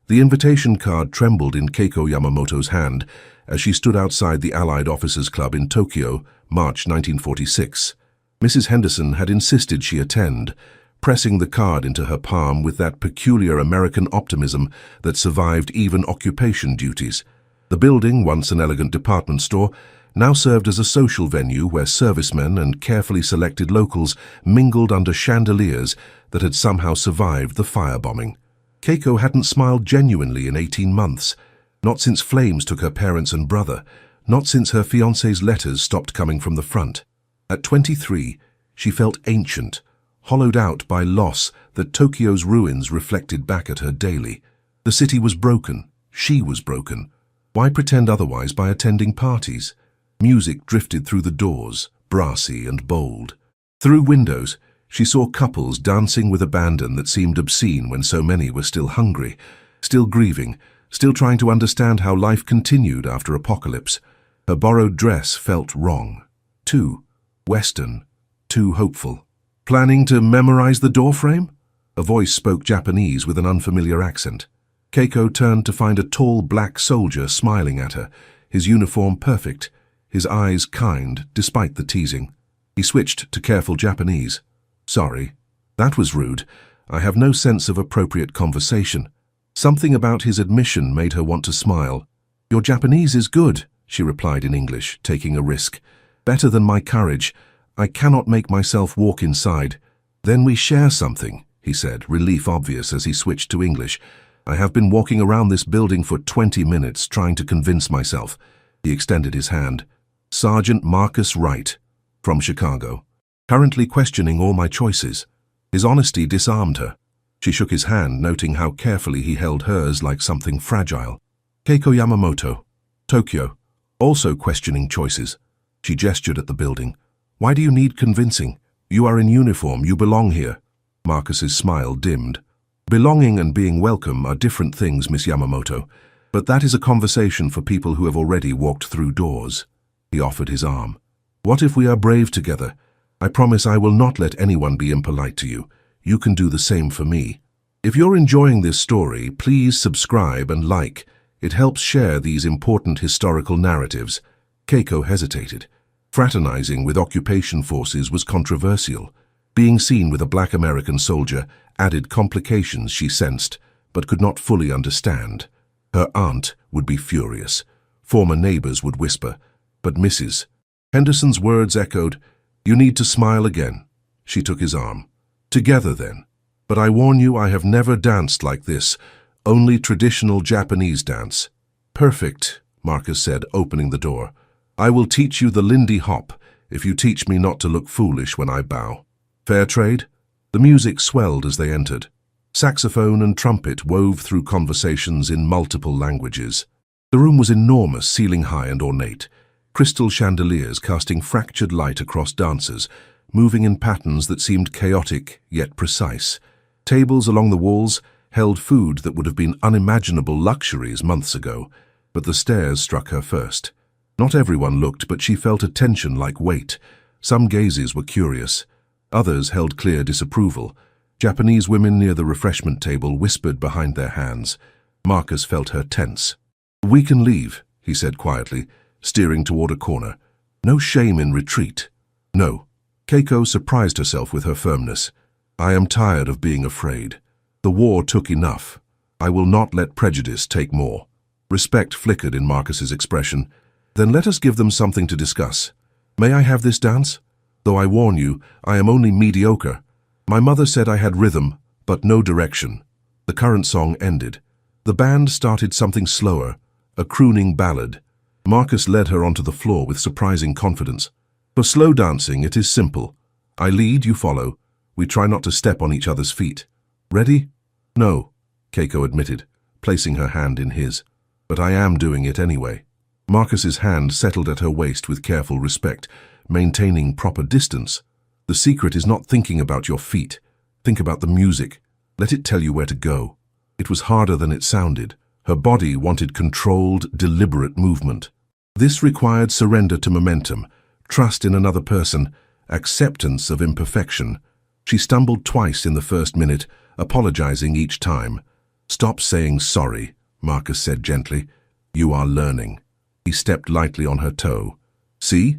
The invitation card trembled in Keiko Yamamoto's hand as she stood outside the Allied Officers Club in Tokyo, March 1946. Mrs. Henderson had insisted she attend, pressing the card into her palm with that peculiar American optimism that survived even occupation duties. The building, once an elegant department store, now served as a social venue where servicemen and carefully selected locals mingled under chandeliers that had somehow survived the firebombing. Keiko hadn't smiled genuinely in 18 months, not since flames took her parents and brother, not since her fiancé's letters stopped coming from the front. At 23, she felt ancient, hollowed out by loss that Tokyo's ruins reflected back at her daily. The city was broken. She was broken. Why pretend otherwise by attending parties? Music drifted through the doors, brassy and bold. Through windows, she saw couples dancing with abandon that seemed obscene when so many were still hungry, still grieving, still trying to understand how life continued after apocalypse. Her borrowed dress felt wrong. Too Western, too hopeful. Planning to memorize the doorframe? A voice spoke Japanese with an unfamiliar accent. Keiko turned to find a tall black soldier smiling at her, his uniform perfect, his eyes kind despite the teasing. He switched to careful Japanese. Sorry, that was rude. I have no sense of appropriate conversation. Something about his admission made her want to smile. Your Japanese is good, she replied in English, taking a risk. Better than my courage. I cannot make myself walk inside. Then we share something, he said, relief obvious as he switched to English. I have been walking around this building for 20 minutes trying to convince myself. He extended his hand. Sergeant Marcus Wright, from Chicago. Currently questioning all my choices. His honesty disarmed her. She shook his hand, noting how carefully he held hers like something fragile. Keiko Yamamoto, Tokyo, also questioning choices. She gestured at the building. Why do you need convincing? You are in uniform, you belong here. Marcus's smile dimmed. Belonging and being welcome are different things, Miss Yamamoto, but that is a conversation for people who have already walked through doors. He offered his arm. What if we are brave together? I promise I will not let anyone be impolite to you. You can do the same for me. If you're enjoying this story, please subscribe and like. It helps share these important historical narratives. Keiko hesitated. Fraternizing with occupation forces was controversial. Being seen with a black American soldier added complications she sensed, but could not fully understand. Her aunt would be furious. Former neighbors would whisper. But Mrs. Henderson's words echoed, "You need to smile again." She took his arm. "Together then. But I warn you, I have never danced like this. Only traditional Japanese dance." "Perfect," Marcus said, opening the door. "I will teach you the Lindy Hop if you teach me not to look foolish when I bow. Fair trade?" The music swelled as they entered. Saxophone and trumpet wove through conversations in multiple languages. The room was enormous, ceiling high and ornate. Crystal chandeliers casting fractured light across dancers, moving in patterns that seemed chaotic yet precise. Tables along the walls held food that would have been unimaginable luxuries months ago, but the stares struck her first. Not everyone looked, but she felt a tension like weight. Some gazes were curious. Others held clear disapproval. Japanese women near the refreshment table whispered behind their hands. Marcus felt her tense. "We can leave," he said quietly, steering toward a corner. "No shame in retreat." "No." Keiko surprised herself with her firmness. "I am tired of being afraid. The war took enough. I will not let prejudice take more." Respect flickered in Marcus's expression. "Then let us give them something to discuss. May I have this dance? Though I warn you, I am only mediocre. My mother said I had rhythm, but no direction." The current song ended. The band started something slower, a crooning ballad. Marcus led her onto the floor with surprising confidence. For slow dancing, it is simple. I lead, you follow. We try not to step on each other's feet. Ready? No, Keiko admitted, placing her hand in his. But I am doing it anyway. Marcus's hand settled at her waist with careful respect, maintaining proper distance. The secret is not thinking about your feet. Think about the music. Let it tell you where to go. It was harder than it sounded. Her body wanted controlled, deliberate movement. This required surrender to momentum, trust in another person, acceptance of imperfection. She stumbled twice in the first minute, apologizing each time. Stop saying sorry, Marcus said gently. You are learning. He stepped lightly on her toe. See?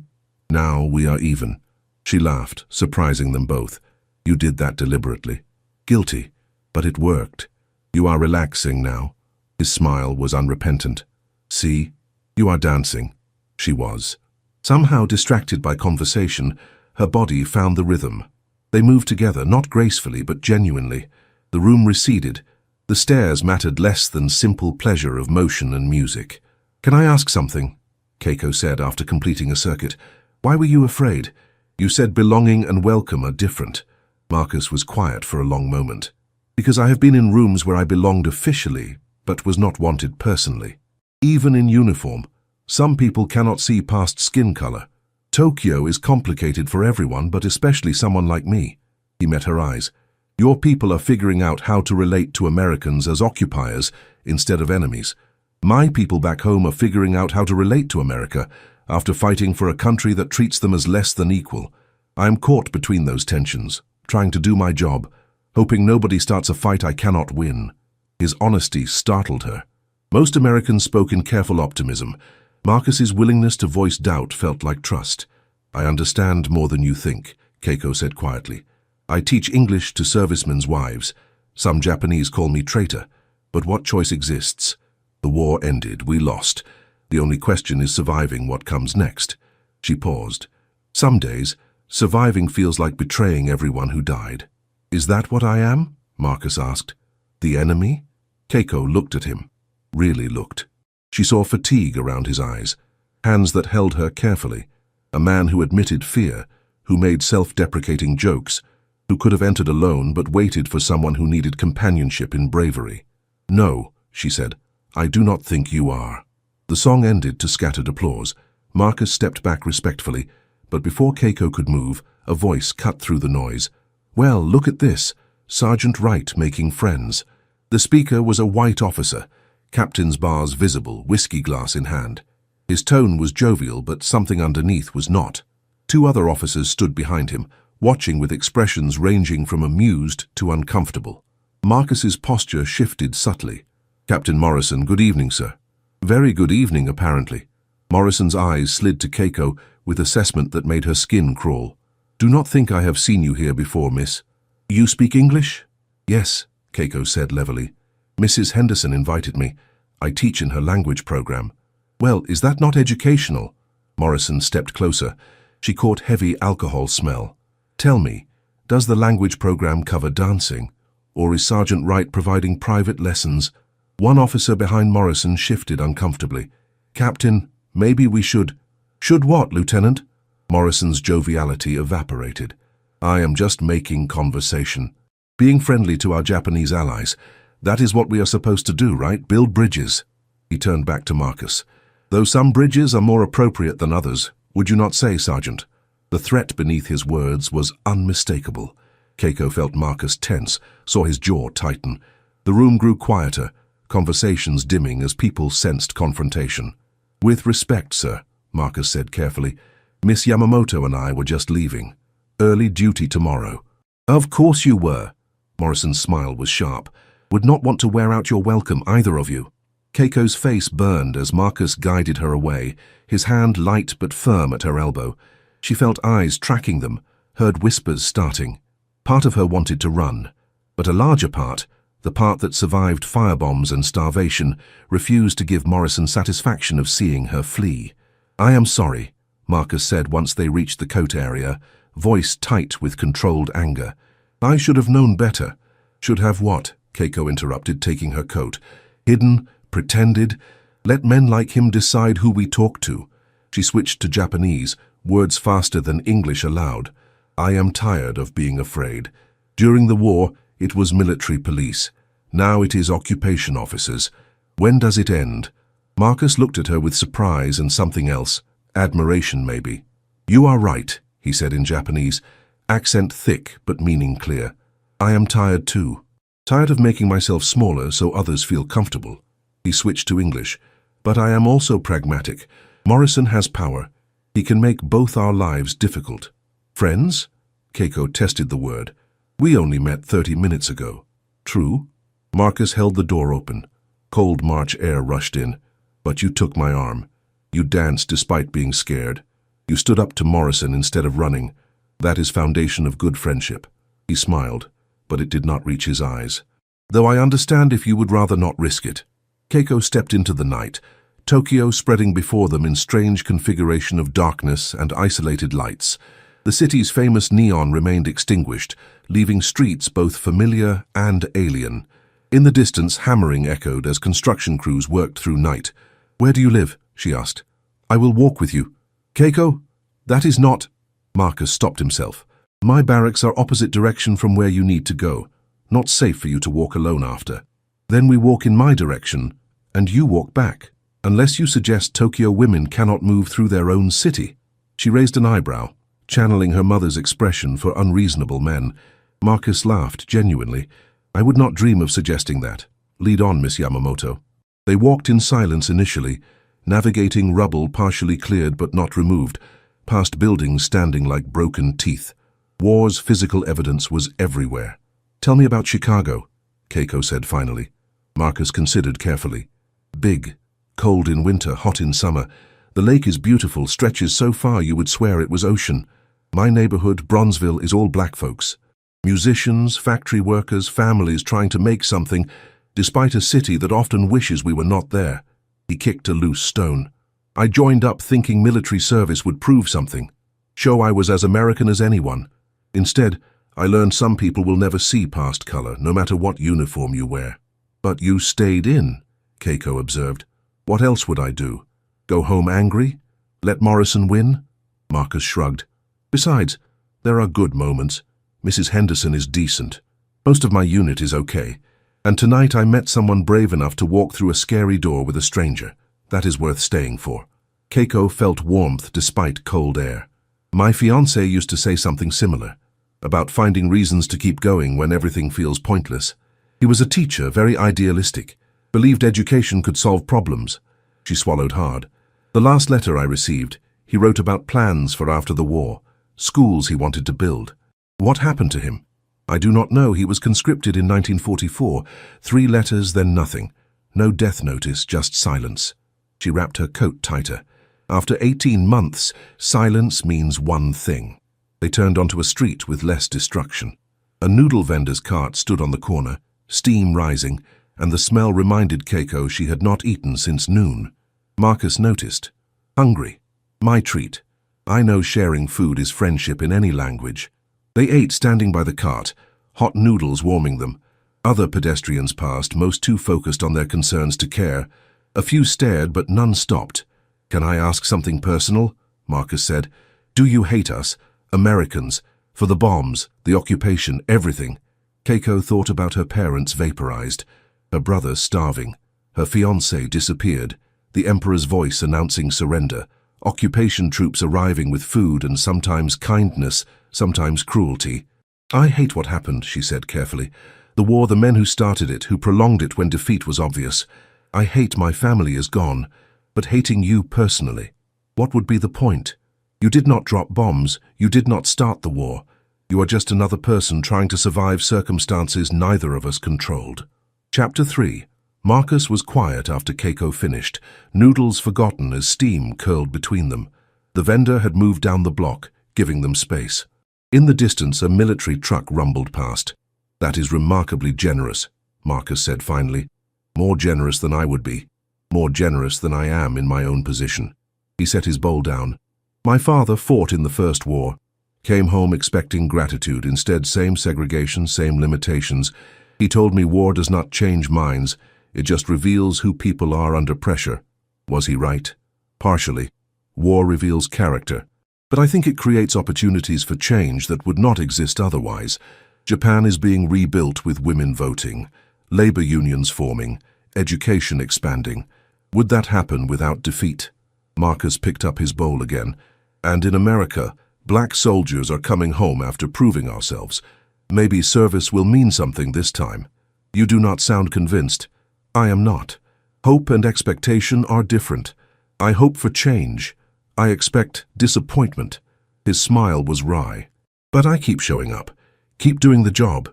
Now we are even. She laughed, surprising them both. You did that deliberately. Guilty, but it worked. You are relaxing now. His smile was unrepentant. See? You are dancing. She was. Somehow distracted by conversation, her body found the rhythm. They moved together, not gracefully, but genuinely. The room receded. The stairs mattered less than simple pleasure of motion and music. Can I ask something? Keiko said after completing a circuit. Why were you afraid? You said belonging and welcome are different. Marcus was quiet for a long moment. Because I have been in rooms where I belonged officially, but was not wanted personally. Even in uniform, some people cannot see past skin color. Tokyo is complicated for everyone, but especially someone like me. He met her eyes. Your people are figuring out how to relate to Americans as occupiers instead of enemies. My people back home are figuring out how to relate to America after fighting for a country that treats them as less than equal. I am caught between those tensions, trying to do my job, hoping nobody starts a fight I cannot win. His honesty startled her. Most Americans spoke in careful optimism. Marcus's willingness to voice doubt felt like trust. I understand more than you think, Keiko said quietly. I teach English to servicemen's wives. Some Japanese call me traitor, but what choice exists? The war ended, we lost. The only question is surviving what comes next. She paused. Some days, surviving feels like betraying everyone who died. Is that what I am? Marcus asked. The enemy? Keiko looked at him. Really looked. She saw fatigue around his eyes, hands that held her carefully, a man who admitted fear, who made self-deprecating jokes, who could have entered alone but waited for someone who needed companionship in bravery. No, she said, I do not think you are. The song ended to scattered applause. Marcus stepped back respectfully, but before Keiko could move, a voice cut through the noise. Well, look at this, Sergeant Wright making friends. The speaker was a white officer, captain's bars visible, whiskey glass in hand. His tone was jovial, but something underneath was not. Two other officers stood behind him, watching with expressions ranging from amused to uncomfortable. Marcus's posture shifted subtly. Captain Morrison, good evening, sir. Very good evening, apparently. Morrison's eyes slid to Keiko with assessment that made her skin crawl. Do not think I have seen you here before, miss. You speak English? Yes, Keiko said levelly. Mrs. Henderson invited me. I teach in her language program. Well, is that not educational? Morrison stepped closer. She caught heavy alcohol smell. Tell me, does the language program cover dancing? Or is Sergeant Wright providing private lessons? One officer behind Morrison shifted uncomfortably. Captain, maybe we should... Should what, Lieutenant? Morrison's joviality evaporated. I am just making conversation. Being friendly to our Japanese allies. That is what we are supposed to do, right? Build bridges. He turned back to Marcus. Though some bridges are more appropriate than others, would you not say, Sergeant? The threat beneath his words was unmistakable. Keiko felt Marcus tense, saw his jaw tighten. The room grew quieter, conversations dimming as people sensed confrontation. With respect, sir, Marcus said carefully. Miss Yamamoto and I were just leaving. Early duty tomorrow. Of course you were. Morrison's smile was sharp. Would not want to wear out your welcome, either of you. Keiko's face burned as Marcus guided her away, his hand light but firm at her elbow. She felt eyes tracking them, heard whispers starting. Part of her wanted to run, but a larger part, the part that survived firebombs and starvation, refused to give Morrison satisfaction of seeing her flee. I am sorry, Marcus said once they reached the coat area, voice tight with controlled anger. I should have known better. Should have what? Keiko interrupted, taking her coat. Hidden, pretended. Let men like him decide who we talk to. She switched to Japanese, words faster than English allowed. I am tired of being afraid. During the war, it was military police. Now it is occupation officers. When does it end? Marcus looked at her with surprise and something else. Admiration, maybe. You are right, he said in Japanese, accent thick but meaning clear. I am tired too. Tired of making myself smaller so others feel comfortable. He switched to English. But I am also pragmatic. Morrison has power. He can make both our lives difficult. Friends? Keiko tested the word. We only met 30 minutes ago. True? Marcus held the door open. Cold March air rushed in. But you took my arm. You danced despite being scared. You stood up to Morrison instead of running. That is foundation of good friendship. He smiled, but it did not reach his eyes. Though I understand if you would rather not risk it. Keiko stepped into the night, Tokyo spreading before them in strange configuration of darkness and isolated lights. The city's famous neon remained extinguished, leaving streets both familiar and alien. In the distance, hammering echoed as construction crews worked through night. "Where do you live?" she asked. "I will walk with you." "Keiko, that is not—" Marcus stopped himself. "My barracks are opposite direction from where you need to go. Not safe for you to walk alone after. Then we walk in my direction, and you walk back. Unless you suggest Tokyo women cannot move through their own city." She raised an eyebrow, channeling her mother's expression for unreasonable men. Marcus laughed genuinely. "I would not dream of suggesting that. Lead on, Miss Yamamoto." They walked in silence initially, navigating rubble partially cleared but not removed, past buildings standing like broken teeth. War's physical evidence was everywhere. "Tell me about Chicago," Keiko said finally. Marcus considered carefully. "Big, cold in winter, hot in summer. The lake is beautiful, stretches so far you would swear it was ocean. My neighborhood, Bronzeville, is all black folks. Musicians, factory workers, families trying to make something, despite a city that often wishes we were not there." He kicked a loose stone. "I joined up thinking military service would prove something. Show I was as American as anyone. Instead, I learned some people will never see past color, no matter what uniform you wear." "But you stayed in," Keiko observed. "What else would I do? Go home angry? Let Morrison win?" Marcus shrugged. "Besides, there are good moments. Mrs. Henderson is decent. Most of my unit is okay. And tonight I met someone brave enough to walk through a scary door with a stranger. That is worth staying for." Keiko felt warmth despite cold air. "My fiancé used to say something similar, about finding reasons to keep going when everything feels pointless. He was a teacher, very idealistic, believed education could solve problems." She swallowed hard. "The last letter I received, he wrote about plans for after the war, schools he wanted to build. What happened to him? I do not know. He was conscripted in 1944. 3 letters, then nothing. No death notice, just silence." She wrapped her coat tighter. After 18 months, silence means one thing. They turned onto a street with less destruction. A noodle vendor's cart stood on the corner, steam rising, and the smell reminded Keiko she had not eaten since noon. Marcus noticed. "Hungry. My treat. I know sharing food is friendship in any language." They ate standing by the cart, hot noodles warming them. Other pedestrians passed, most too focused on their concerns to care. A few stared, but none stopped. "Can I ask something personal?" Marcus said. "Do you hate us, Americans, for the bombs, the occupation, everything?" Keiko thought about her parents vaporized, her brother starving, her fiancé disappeared, the emperor's voice announcing surrender, occupation troops arriving with food and sometimes kindness, sometimes cruelty. "I hate what happened," she said carefully. "The war, the men who started it, who prolonged it when defeat was obvious. I hate my family is gone, but hating you personally. What would be the point? You did not drop bombs, you did not start the war. You are just another person trying to survive circumstances neither of us controlled." Chapter 3. Marcus was quiet after Keiko finished, noodles forgotten as steam curled between them. The vendor had moved down the block, giving them space. In the distance, a military truck rumbled past. "That is remarkably generous," Marcus said finally. "More generous than I would be. More generous than I am in my own position." He set his bowl down. "My father fought in the First War. Came home expecting gratitude, instead same segregation, same limitations. He told me war does not change minds, it just reveals who people are under pressure." Was he right? Partially. War reveals character. But I think it creates opportunities for change that would not exist otherwise. Japan is being rebuilt with women voting, labor unions forming, education expanding. Would that happen without defeat? Marcus picked up his bowl again. "And in America, black soldiers are coming home after proving ourselves. Maybe service will mean something this time." "You do not sound convinced." "I am not. Hope and expectation are different. I hope for change. I expect disappointment." His smile was wry. "But I keep showing up. Keep doing the job."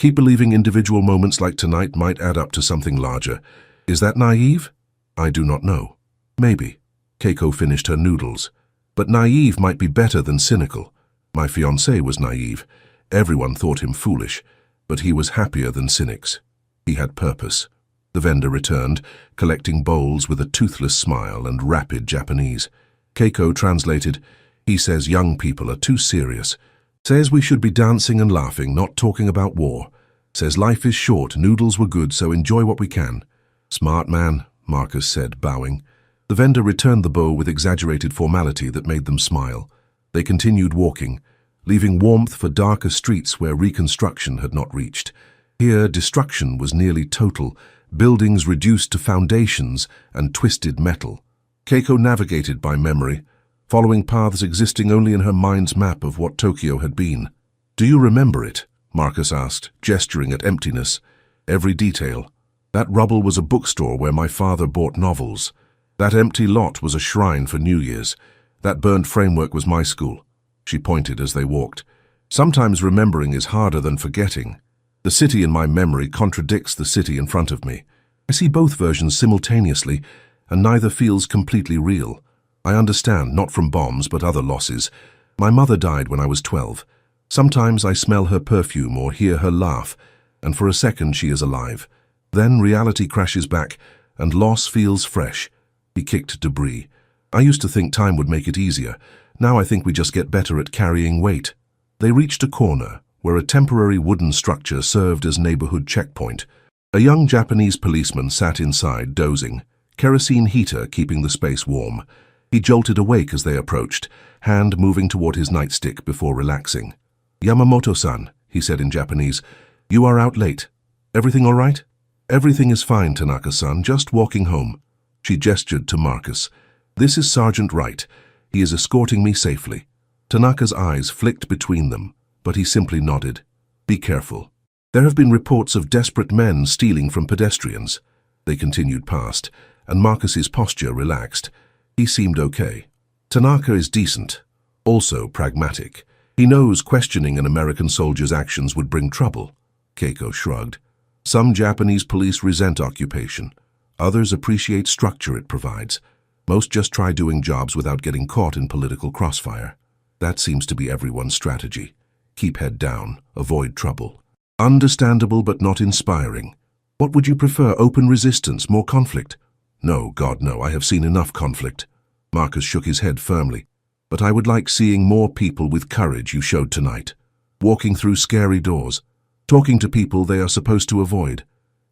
Keep believing individual moments like tonight might add up to something larger. Is that naive? I do not know. Maybe. Keiko finished her noodles. But naive might be better than cynical. My fiancé was naive. Everyone thought him foolish, but he was happier than cynics. He had purpose. The vendor returned, collecting bowls with a toothless smile and rapid Japanese. Keiko translated, "He says young people are too serious. Says we should be dancing and laughing, not talking about war. Says life is short, noodles were good, so enjoy what we can." "Smart man," Marcus said, bowing. The vendor returned the bow with exaggerated formality that made them smile. They continued walking, leaving warmth for darker streets where reconstruction had not reached. Here, destruction was nearly total, buildings reduced to foundations and twisted metal. Keiko navigated by memory, following paths existing only in her mind's map of what Tokyo had been. "Do you remember it?" Marcus asked, gesturing at emptiness. "Every detail. That rubble was a bookstore where my father bought novels. That empty lot was a shrine for New Year's. That burnt framework was my school." She pointed as they walked. "Sometimes remembering is harder than forgetting. The city in my memory contradicts the city in front of me. I see both versions simultaneously, and neither feels completely real. I understand, not from bombs, but other losses. My mother died when I was 12. Sometimes I smell her perfume or hear her laugh, and for a second she is alive. Then reality crashes back, and loss feels fresh." He kicked debris. "I used to think time would make it easier. Now I think we just get better at carrying weight." They reached a corner, where a temporary wooden structure served as neighborhood checkpoint. A young Japanese policeman sat inside, dozing, kerosene heater keeping the space warm. He jolted awake as they approached, hand moving toward his nightstick before relaxing. "Yamamoto-san," he said in Japanese, "you are out late. Everything all right?" "Everything is fine, Tanaka-san, just walking home." She gestured to Marcus. "This is Sergeant Wright. He is escorting me safely." Tanaka's eyes flicked between them, but he simply nodded. "Be careful. There have been reports of desperate men stealing from pedestrians." They continued past, and Marcus's posture relaxed. He seemed okay. "Tanaka is decent, also pragmatic. He knows questioning an American soldier's actions would bring trouble." Keiko shrugged. "Some Japanese police resent occupation. Others appreciate structure it provides. Most just try doing jobs without getting caught in political crossfire. That seems to be everyone's strategy. Keep head down, avoid trouble." "Understandable but not inspiring. What would you prefer, open resistance, more conflict?" "No, God no, I have seen enough conflict." Marcus shook his head firmly. "But I would like seeing more people with courage you showed tonight. Walking through scary doors, talking to people they are supposed to avoid,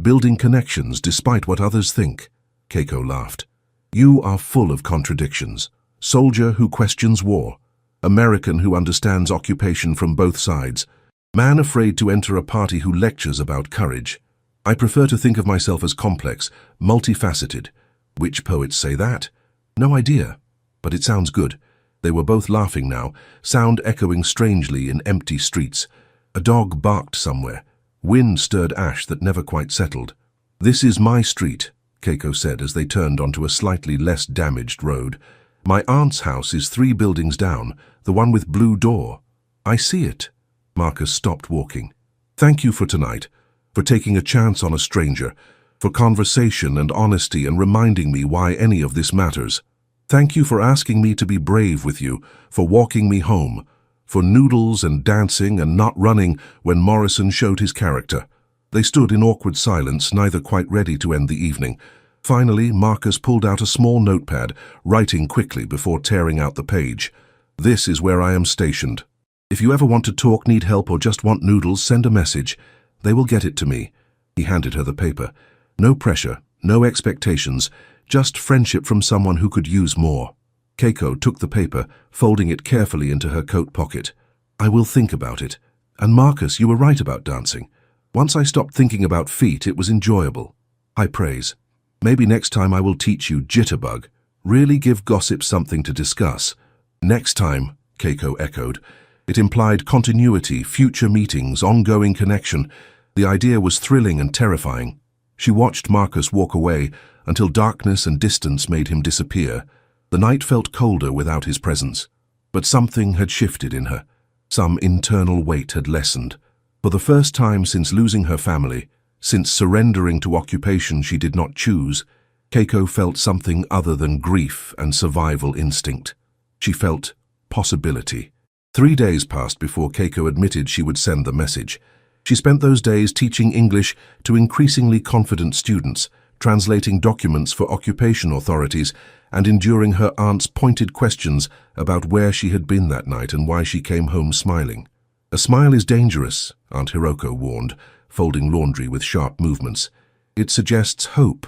building connections despite what others think." Keiko laughed. "You are full of contradictions. Soldier who questions war. American who understands occupation from both sides. Man afraid to enter a party who lectures about courage. I prefer to think of myself as complex, multifaceted. Which poets say that? No idea. But it sounds good." They were both laughing now, sound echoing strangely in empty streets. A dog barked somewhere. Wind stirred ash that never quite settled. "This is my street," Keiko said as they turned onto a slightly less damaged road. "My aunt's house is 3 buildings down, the one with blue door." "I see it." Marcus stopped walking. "Thank you for tonight, for taking a chance on a stranger, for conversation and honesty and reminding me why any of this matters. Thank you for asking me to be brave with you, for walking me home, for noodles and dancing and not running when Morrison showed his character." They stood in awkward silence, neither quite ready to end the evening. Finally, Marcus pulled out a small notepad, writing quickly before tearing out the page. "This is where I am stationed. If you ever want to talk, need help, or just want noodles, send a message. They will get it to me." He handed her the paper. "No pressure, no expectations, just friendship from someone who could use more." Keiko took the paper, folding it carefully into her coat pocket. "I will think about it. And Marcus, you were right about dancing. Once I stopped thinking about feet, it was enjoyable. High praise. Maybe next time I will teach you jitterbug. Really give gossip something to discuss." "Next time," Keiko echoed. It implied continuity, future meetings, ongoing connection. The idea was thrilling and terrifying. She watched Marcus walk away until darkness and distance made him disappear. The night felt colder without his presence. But something had shifted in her. Some internal weight had lessened. For the first time since losing her family, since surrendering to occupation she did not choose, Keiko felt something other than grief and survival instinct. She felt possibility. 3 days passed before Keiko admitted she would send the message. She spent those days teaching English to increasingly confident students, translating documents for occupation authorities, and enduring her aunt's pointed questions about where she had been that night and why she came home smiling. "A smile is dangerous," Aunt Hiroko warned, folding laundry with sharp movements. "It suggests hope,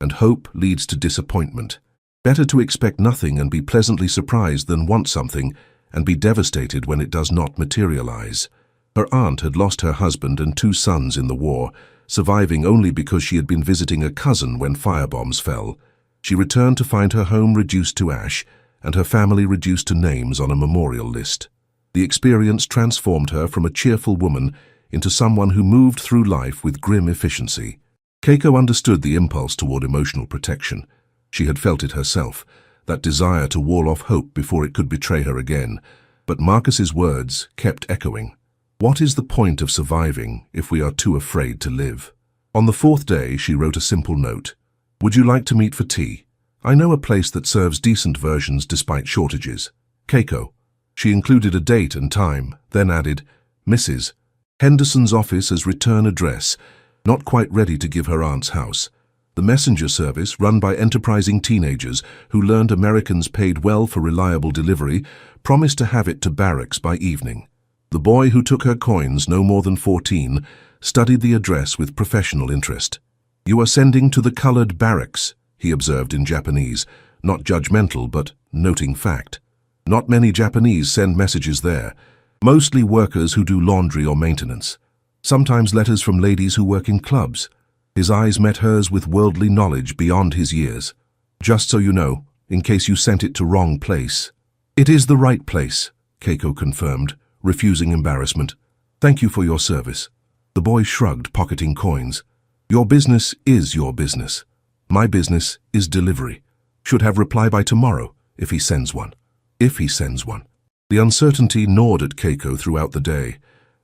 and hope leads to disappointment. Better to expect nothing and be pleasantly surprised than want something and be devastated when it does not materialize." Her aunt had lost her husband and 2 sons in the war, surviving only because she had been visiting a cousin when firebombs fell. She returned to find her home reduced to ash and her family reduced to names on a memorial list. The experience transformed her from a cheerful woman into someone who moved through life with grim efficiency. Keiko understood the impulse toward emotional protection. She had felt it herself, that desire to wall off hope before it could betray her again. But Marcus's words kept echoing. What is the point of surviving if we are too afraid to live? On the 4th day, she wrote a simple note. "Would you like to meet for tea? I know a place that serves decent versions despite shortages. Keiko." She included a date and time, then added, "Mrs. Henderson's office as return address, not quite ready to give her aunt's house. The messenger service, run by enterprising teenagers who learned Americans paid well for reliable delivery, promised to have it to barracks by evening." The boy who took her coins, no more than 14, studied the address with professional interest. "You are sending to the colored barracks," he observed in Japanese, not judgmental but noting fact. Not many Japanese send messages there, mostly workers who do laundry or maintenance. Sometimes letters from ladies who work in clubs. His eyes met hers with worldly knowledge beyond his years. "Just so you know, in case you sent it to wrong place." "It is the right place," Keiko confirmed, refusing embarrassment. "Thank you for your service." The boy shrugged, pocketing coins. "Your business is your business. My business is delivery. Should have reply by tomorrow, if he sends one." If he sends one. The uncertainty gnawed at Keiko throughout the day.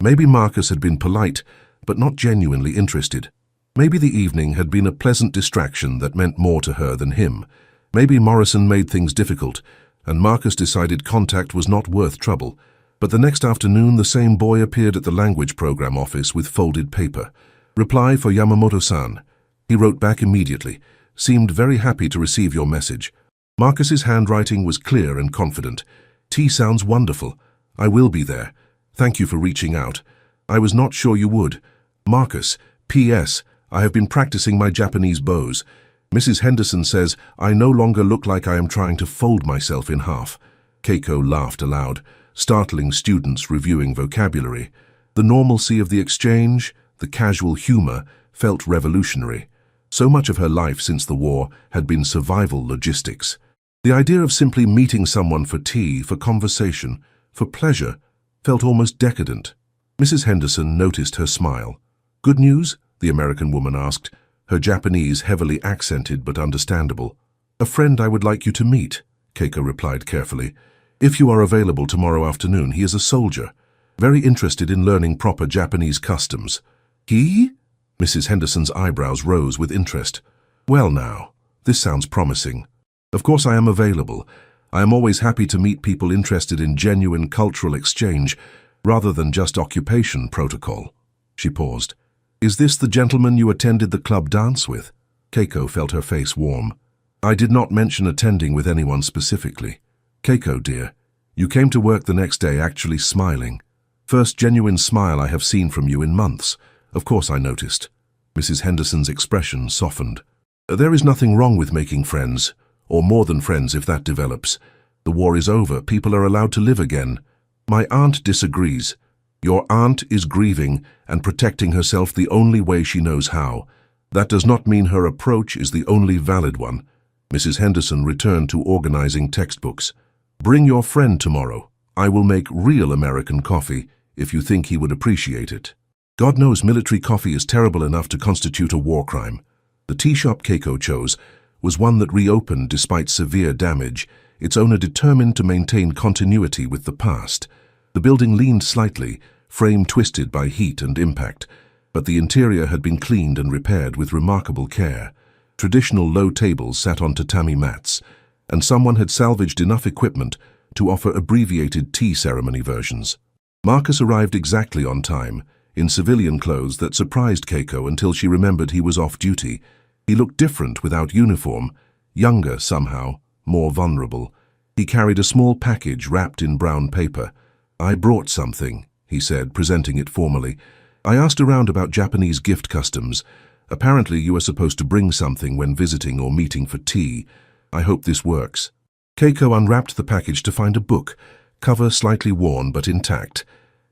Maybe Marcus had been polite, but not genuinely interested. Maybe the evening had been a pleasant distraction that meant more to her than him. Maybe Morrison made things difficult, and Marcus decided contact was not worth trouble. But the next afternoon, the same boy appeared at the language program office with folded paper. "Reply for Yamamoto-san." He wrote back immediately. "Seemed very happy to receive your message." Marcus's handwriting was clear and confident. "Tea sounds wonderful. I will be there. Thank you for reaching out. I was not sure you would. Marcus, P.S. I have been practicing my Japanese bows. Mrs. Henderson says I no longer look like I am trying to fold myself in half." Keiko laughed aloud, startling students reviewing vocabulary. The normalcy of the exchange, the casual humor, felt revolutionary. So much of her life since the war had been survival logistics. The idea of simply meeting someone for tea, for conversation, for pleasure, felt almost decadent. Mrs. Henderson noticed her smile. "Good news?" the American woman asked, her Japanese heavily accented but understandable. "A friend I would like you to meet," Keiko replied carefully. "If you are available tomorrow afternoon, he is a soldier, very interested in learning proper Japanese customs." "He?" Mrs. Henderson's eyebrows rose with interest. "Well now, this sounds promising. Of course I am available. I am always happy to meet people interested in genuine cultural exchange, rather than just occupation protocol." She paused. "Is this the gentleman you attended the club dance with?" Keiko felt her face warm. "I did not mention attending with anyone specifically." "Keiko, dear, you came to work the next day actually smiling. First genuine smile I have seen from you in months. Of course I noticed." Mrs. Henderson's expression softened. "There is nothing wrong with making friends, or more than friends if that develops. The war is over, people are allowed to live again." "My aunt disagrees." "Your aunt is grieving and protecting herself the only way she knows how. That does not mean her approach is the only valid one." Mrs. Henderson returned to organizing textbooks. "Bring your friend tomorrow. I will make real American coffee if you think he would appreciate it." God knows military coffee is terrible enough to constitute a war crime. The tea shop Keiko chose was one that reopened despite severe damage, its owner determined to maintain continuity with the past. The building leaned slightly, frame twisted by heat and impact, but the interior had been cleaned and repaired with remarkable care. Traditional low tables sat on tatami mats, and someone had salvaged enough equipment to offer abbreviated tea ceremony versions. Marcus arrived exactly on time, in civilian clothes that surprised Keiko until she remembered he was off duty. He looked different without uniform, younger somehow, more vulnerable. He carried a small package wrapped in brown paper. "I brought something," he said, presenting it formally. "I asked around about Japanese gift customs. Apparently you are supposed to bring something when visiting or meeting for tea. I hope this works." Keiko unwrapped the package to find a book, cover slightly worn but intact.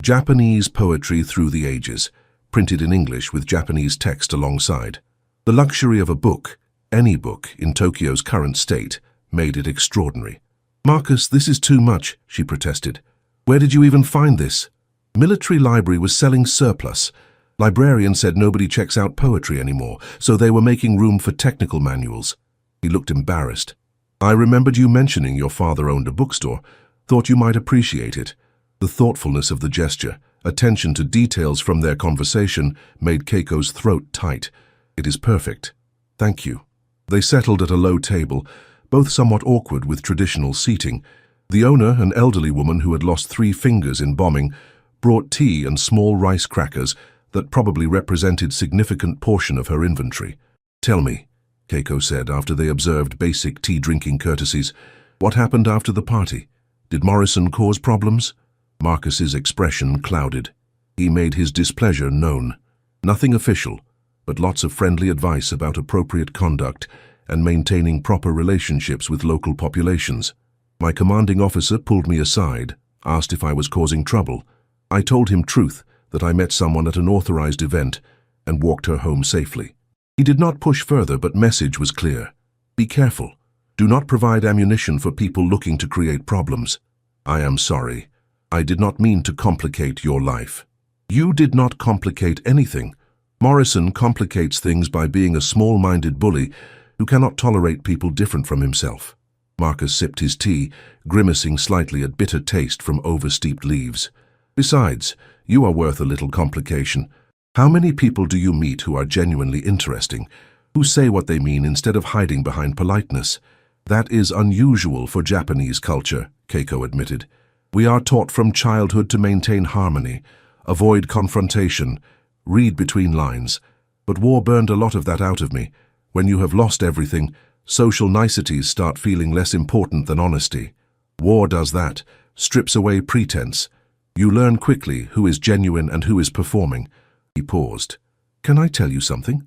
Japanese Poetry Through the Ages, printed in English with Japanese text alongside. The luxury of a book, any book, in Tokyo's current state, made it extraordinary. "Marcus, this is too much," she protested. "Where did you even find this?" "Military library was selling surplus. Librarian said nobody checks out poetry anymore, so they were making room for technical manuals." He looked embarrassed. "I remembered you mentioning your father owned a bookstore. Thought you might appreciate it." The thoughtfulness of the gesture, attention to details from their conversation, made Keiko's throat tight. "It is perfect. Thank you." They settled at a low table, both somewhat awkward with traditional seating. The owner, an elderly woman who had lost 3 fingers in bombing, brought tea and small rice crackers that probably represented significant portion of her inventory. "Tell me," Keiko said after they observed basic tea-drinking courtesies, "what happened after the party? Did Morrison cause problems?" Marcus's expression clouded. He made his displeasure known. Nothing official, but lots of friendly advice about appropriate conduct and maintaining proper relationships with local populations. "My commanding officer pulled me aside, asked if I was causing trouble. I told him truth, that I met someone at an authorized event and walked her home safely. He did not push further, but message was clear. Be careful. Do not provide ammunition for people looking to create problems. I am sorry. I did not mean to complicate your life." "You did not complicate anything. Morrison complicates things by being a small-minded bully who cannot tolerate people different from himself." Marcus sipped his tea, grimacing slightly at bitter taste from oversteeped leaves. "Besides, you are worth a little complication. How many people do you meet who are genuinely interesting, who say what they mean instead of hiding behind politeness?" "That is unusual for Japanese culture," Keiko admitted. "We are taught from childhood to maintain harmony, avoid confrontation, read between lines. But war burned a lot of that out of me. When you have lost everything, social niceties start feeling less important than honesty. War does that, strips away pretense. You learn quickly who is genuine and who is performing." He paused. "Can I tell you something?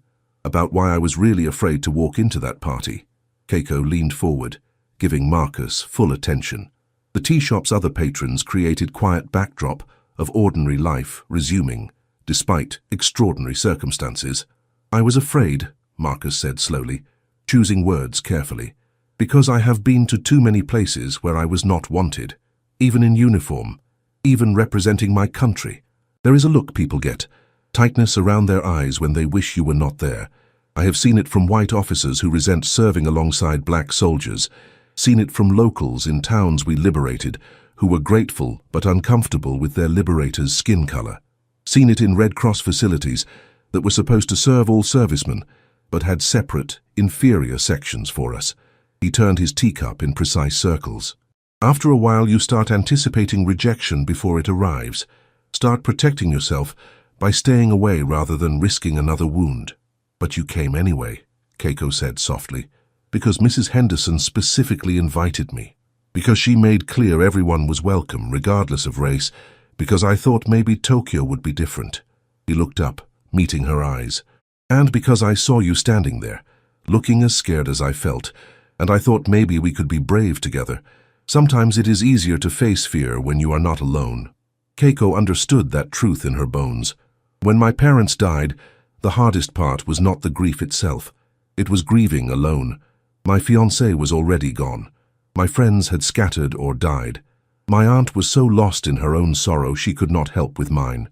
About why I was really afraid to walk into that party?" Keiko leaned forward, giving Marcus full attention. The tea shop's other patrons created quiet backdrop of ordinary life resuming, despite extraordinary circumstances. "I was afraid," Marcus said slowly, choosing words carefully, "because I have been to too many places where I was not wanted, even in uniform, even representing my country. There is a look people get, tightness around their eyes when they wish you were not there. I have seen it from white officers who resent serving alongside black soldiers, seen it from locals in towns we liberated who were grateful but uncomfortable with their liberators' skin color, seen it in Red Cross facilities that were supposed to serve all servicemen but had separate, inferior sections for us." He turned his teacup in precise circles. "After a while you start anticipating rejection before it arrives. Start protecting yourself by staying away rather than risking another wound." "But you came anyway," Keiko said softly, "because Mrs. Henderson specifically invited me. Because she made clear everyone was welcome, regardless of race. Because I thought maybe Tokyo would be different." He looked up, meeting her eyes. "And because I saw you standing there, looking as scared as I felt, and I thought maybe we could be brave together. Sometimes it is easier to face fear when you are not alone." Keiko understood that truth in her bones. "When my parents died, the hardest part was not the grief itself. It was grieving alone. My fiancé was already gone. My friends had scattered or died. My aunt was so lost in her own sorrow she could not help with mine.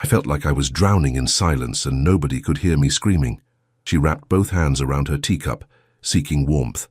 I felt like I was drowning in silence and nobody could hear me screaming." She wrapped both hands around her teacup, seeking warmth.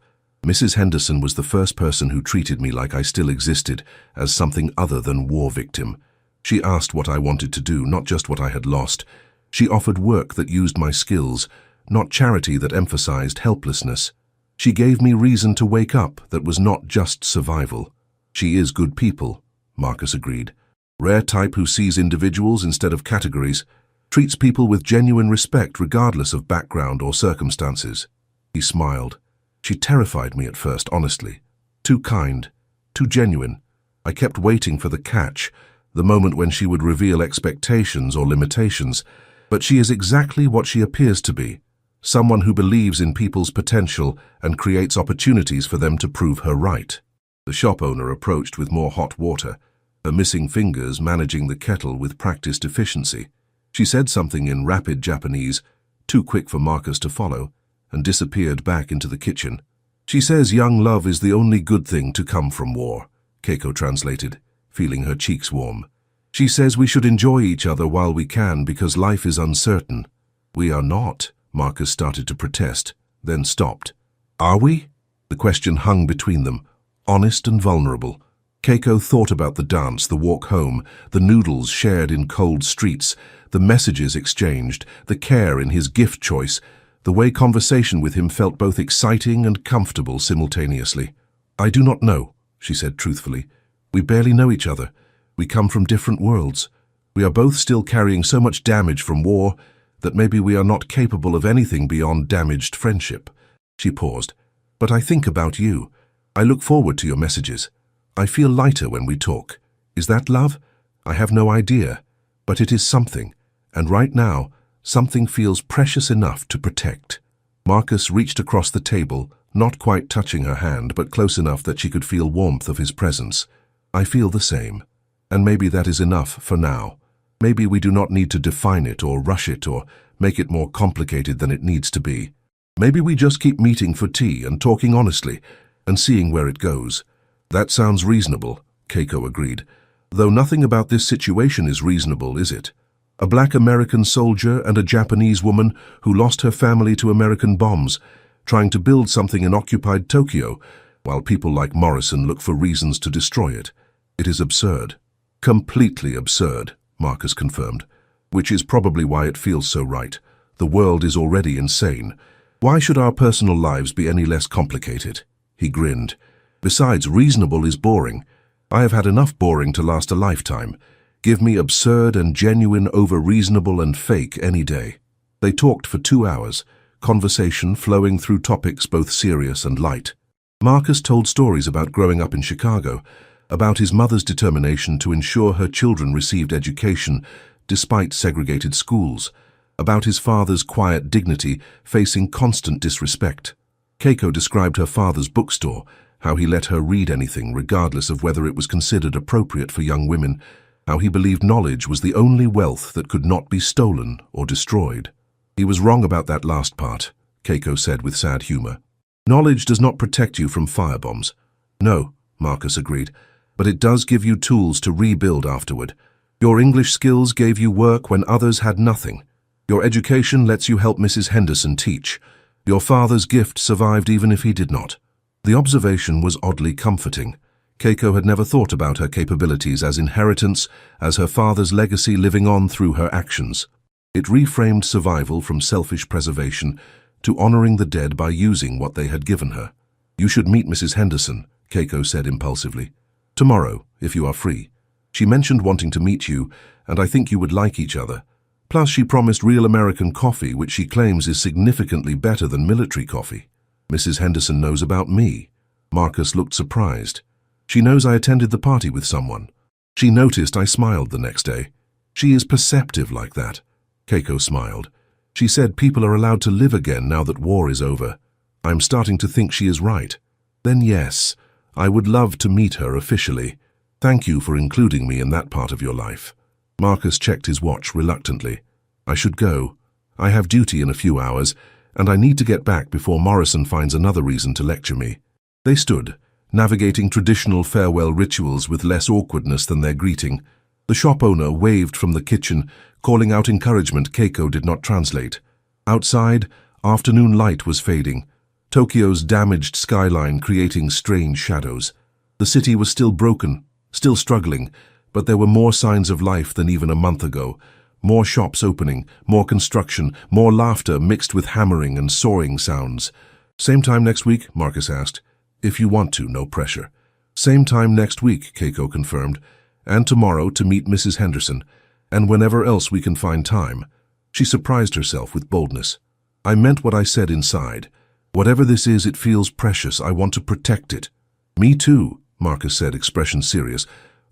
"Mrs. Henderson was the first person who treated me like I still existed, as something other than war victim. She asked what I wanted to do, not just what I had lost. She offered work that used my skills, not charity that emphasized helplessness. She gave me reason to wake up that was not just survival. She is good people, Marcus agreed. Rare type who sees individuals instead of categories, treats people with genuine respect regardless of background or circumstances. He smiled. She terrified me at first, honestly. Too kind, too genuine. I kept waiting for the catch, the moment when she would reveal expectations or limitations. But she is exactly what she appears to be, someone who believes in people's potential and creates opportunities for them to prove her right. The shop owner approached with more hot water, her missing fingers managing the kettle with practiced efficiency. She said something in rapid Japanese, too quick for Marcus to follow, and disappeared back into the kitchen. She says young love is the only good thing to come from war, Keiko translated, feeling her cheeks warm. She says we should enjoy each other while we can because life is uncertain. We are not, Marcus started to protest, then stopped. Are we? The question hung between them, honest and vulnerable. Keiko thought about the dance, the walk home, the noodles shared in cold streets, the messages exchanged, the care in his gift choice, the way conversation with him felt both exciting and comfortable simultaneously. I do not know, she said truthfully. We barely know each other. We come from different worlds. We are both still carrying so much damage from war that maybe we are not capable of anything beyond damaged friendship. She paused. But I think about you. I look forward to your messages. I feel lighter when we talk. Is that love? I have no idea, but it is something, and right now, something feels precious enough to protect. Marcus reached across the table, not quite touching her hand, but close enough that she could feel warmth of his presence. I feel the same, and maybe that is enough for now. Maybe we do not need to define it or rush it or make it more complicated than it needs to be. Maybe we just keep meeting for tea and talking honestly and seeing where it goes. That sounds reasonable, Keiko agreed. Though nothing about this situation is reasonable, is it? A black American soldier and a Japanese woman who lost her family to American bombs, trying to build something in occupied Tokyo, while people like Morrison look for reasons to destroy it. It is absurd. Completely absurd, Marcus confirmed, which is probably why it feels so right. The world is already insane. Why should our personal lives be any less complicated? He grinned. Besides, reasonable is boring. I have had enough boring to last a lifetime. Give me absurd and genuine over reasonable and fake any day. They talked for 2 hours, conversation flowing through topics both serious and light. Marcus told stories about growing up in Chicago, about his mother's determination to ensure her children received education despite segregated schools, about his father's quiet dignity facing constant disrespect. Keiko described her father's bookstore, how he let her read anything regardless of whether it was considered appropriate for young women, how he believed knowledge was the only wealth that could not be stolen or destroyed. He was wrong about that last part, Keiko said with sad humor. Knowledge does not protect you from firebombs. No, Marcus agreed, but it does give you tools to rebuild afterward. Your English skills gave you work when others had nothing. Your education lets you help Mrs. Henderson teach. Your father's gift survived even if he did not. The observation was oddly comforting. Keiko had never thought about her capabilities as inheritance, as her father's legacy living on through her actions. It reframed survival from selfish preservation to honoring the dead by using what they had given her. You should meet Mrs. Henderson, Keiko said impulsively. Tomorrow, if you are free. She mentioned wanting to meet you, and I think you would like each other. Plus, she promised real American coffee, which she claims is significantly better than military coffee. Mrs. Henderson knows about me. Marcus looked surprised. She knows I attended the party with someone. She noticed I smiled the next day. She is perceptive like that. Keiko smiled. She said people are allowed to live again now that war is over. I'm starting to think she is right. Then yes, I would love to meet her officially. Thank you for including me in that part of your life. Marcus checked his watch reluctantly. I should go. I have duty in a few hours, and I need to get back before Morrison finds another reason to lecture me. They stood, navigating traditional farewell rituals with less awkwardness than their greeting. The shop owner waved from the kitchen, calling out encouragement Keiko did not translate. Outside, afternoon light was fading, Tokyo's damaged skyline creating strange shadows. The city was still broken, still struggling, But there were more signs of life than even a month ago. More shops opening, more construction, more laughter mixed with hammering and sawing sounds. "Same time next week?" Marcus asked. "If you want to, no pressure." "Same time next week," Keiko confirmed. "And tomorrow to meet Mrs. Henderson, and whenever else we can find time." She surprised herself with boldness. "I meant what I said inside. Whatever this is, it feels precious. I want to protect it." "Me too," Marcus said, expression serious.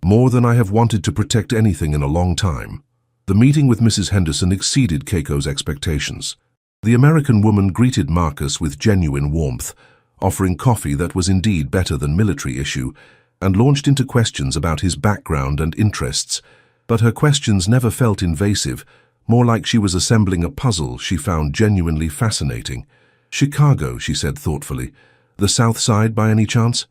"More than I have wanted to protect anything in a long time." The meeting with Mrs. Henderson exceeded Keiko's expectations. The American woman greeted Marcus with genuine warmth, offering coffee that was indeed better than military issue, and launched into questions about his background and interests. But her questions never felt invasive, more like she was assembling a puzzle she found genuinely fascinating. "Chicago," she said thoughtfully. "The South Side by any chance?"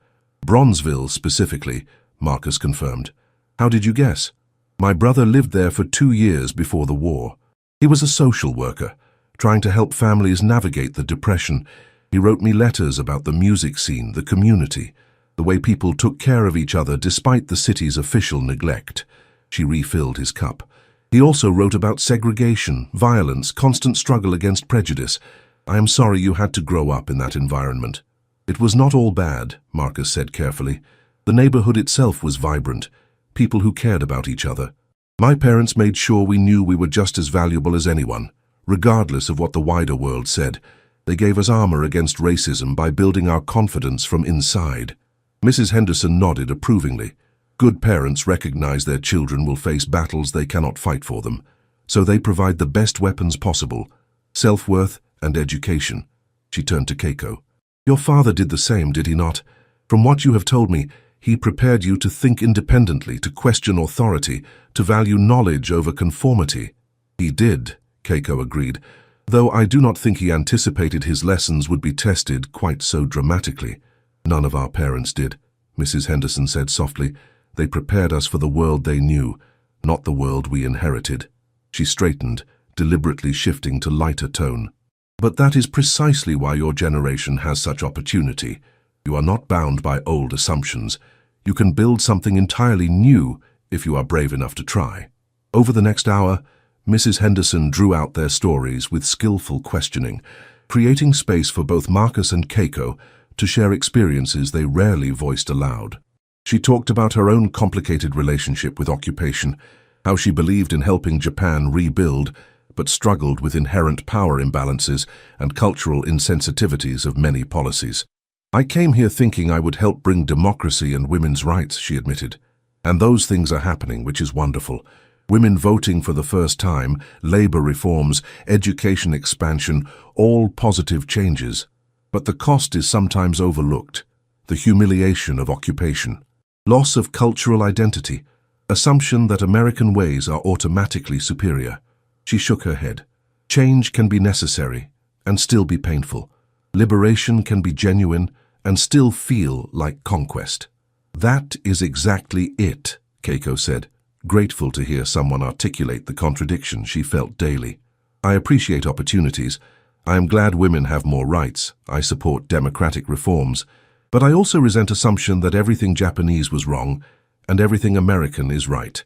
"Bronzeville, specifically," Marcus confirmed. "How did you guess?" "My brother lived there for 2 years before the war. He was a social worker, trying to help families navigate the Depression. He wrote me letters about the music scene, the community, the way people took care of each other despite the city's official neglect." She refilled his cup. "He also wrote about segregation, violence, constant struggle against prejudice. I am sorry you had to grow up in that environment." "It was not all bad," Marcus said carefully. "The neighborhood itself was vibrant, people who cared about each other. My parents made sure we knew we were just as valuable as anyone, regardless of what the wider world said. They gave us armor against racism by building our confidence from inside." Mrs. Henderson nodded approvingly. Good parents recognize their children will face battles they cannot fight for them, so they provide the best weapons possible: self-worth and education. She turned to Keiko. "Your father did the same, did he not? From what you have told me, he prepared you to think independently, to question authority, to value knowledge over conformity." "He did," Keiko agreed, "though I do not think he anticipated his lessons would be tested quite so dramatically." "None of our parents did," Mrs. Henderson said softly. "They prepared us for the world they knew, not the world we inherited." She straightened, deliberately shifting to lighter tone. "But that is precisely why your generation has such opportunity. You are not bound by old assumptions. You can build something entirely new if you are brave enough to try." Over the next hour, Mrs. Henderson drew out their stories with skillful questioning, creating space for both Marcus and Keiko to share experiences they rarely voiced aloud. She talked about her own complicated relationship with occupation, how she believed in helping Japan rebuild, but struggled with inherent power imbalances and cultural insensitivities of many policies. "I came here thinking I would help bring democracy and women's rights," she admitted. "And those things are happening, which is wonderful. Women voting for the first time, labor reforms, education expansion, all positive changes. But the cost is sometimes overlooked: the humiliation of occupation, loss of cultural identity, assumption that American ways are automatically superior." She shook her head. "Change can be necessary and still be painful. Liberation can be genuine and still feel like conquest." "That is exactly it," Keiko said, grateful to hear someone articulate the contradiction she felt daily. "I appreciate opportunities. I am glad women have more rights. I support democratic reforms. But I also resent assumption that everything Japanese was wrong and everything American is right.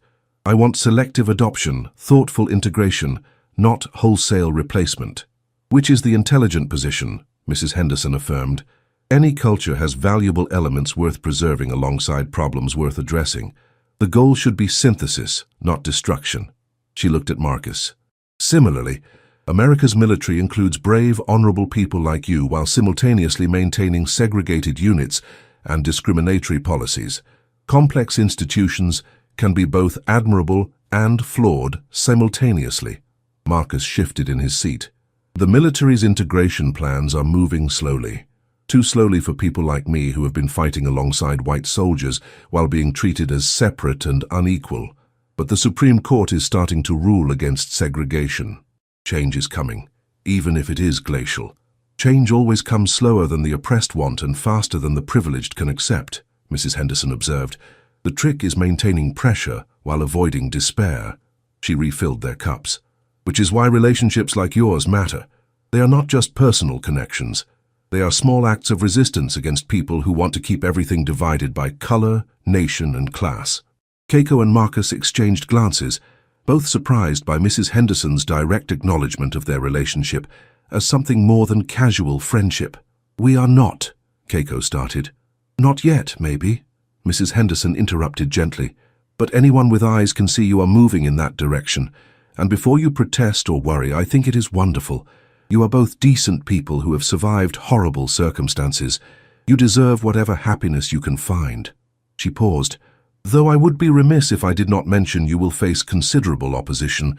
I want selective adoption, thoughtful integration, not wholesale replacement." "Which is the intelligent position," Mrs. Henderson affirmed. "Any culture has valuable elements worth preserving alongside problems worth addressing. The goal should be synthesis, not destruction." She looked at Marcus. "Similarly, America's military includes brave, honorable people like you while simultaneously maintaining segregated units and discriminatory policies. Complex institutions can be both admirable and flawed simultaneously." Marcus shifted in his seat. "The military's integration plans are moving slowly. Too slowly for people like me who have been fighting alongside white soldiers while being treated as separate and unequal. But the Supreme Court is starting to rule against segregation. Change is coming, even if it is glacial. Change always comes slower than the oppressed want and faster than the privileged can accept," Mrs. Henderson observed. "The trick is maintaining pressure while avoiding despair." She refilled their cups. "Which is why relationships like yours matter. They are not just personal connections. They are small acts of resistance against people who want to keep everything divided by color, nation, and class." Keiko and Marcus exchanged glances, both surprised by Mrs. Henderson's direct acknowledgement of their relationship as something more than casual friendship. "We are not," Keiko started. "Not yet, maybe," Mrs. Henderson interrupted gently. "But anyone with eyes can see you are moving in that direction. And before you protest or worry, I think it is wonderful. You are both decent people who have survived horrible circumstances. You deserve whatever happiness you can find." She paused. "Though I would be remiss if I did not mention you will face considerable opposition.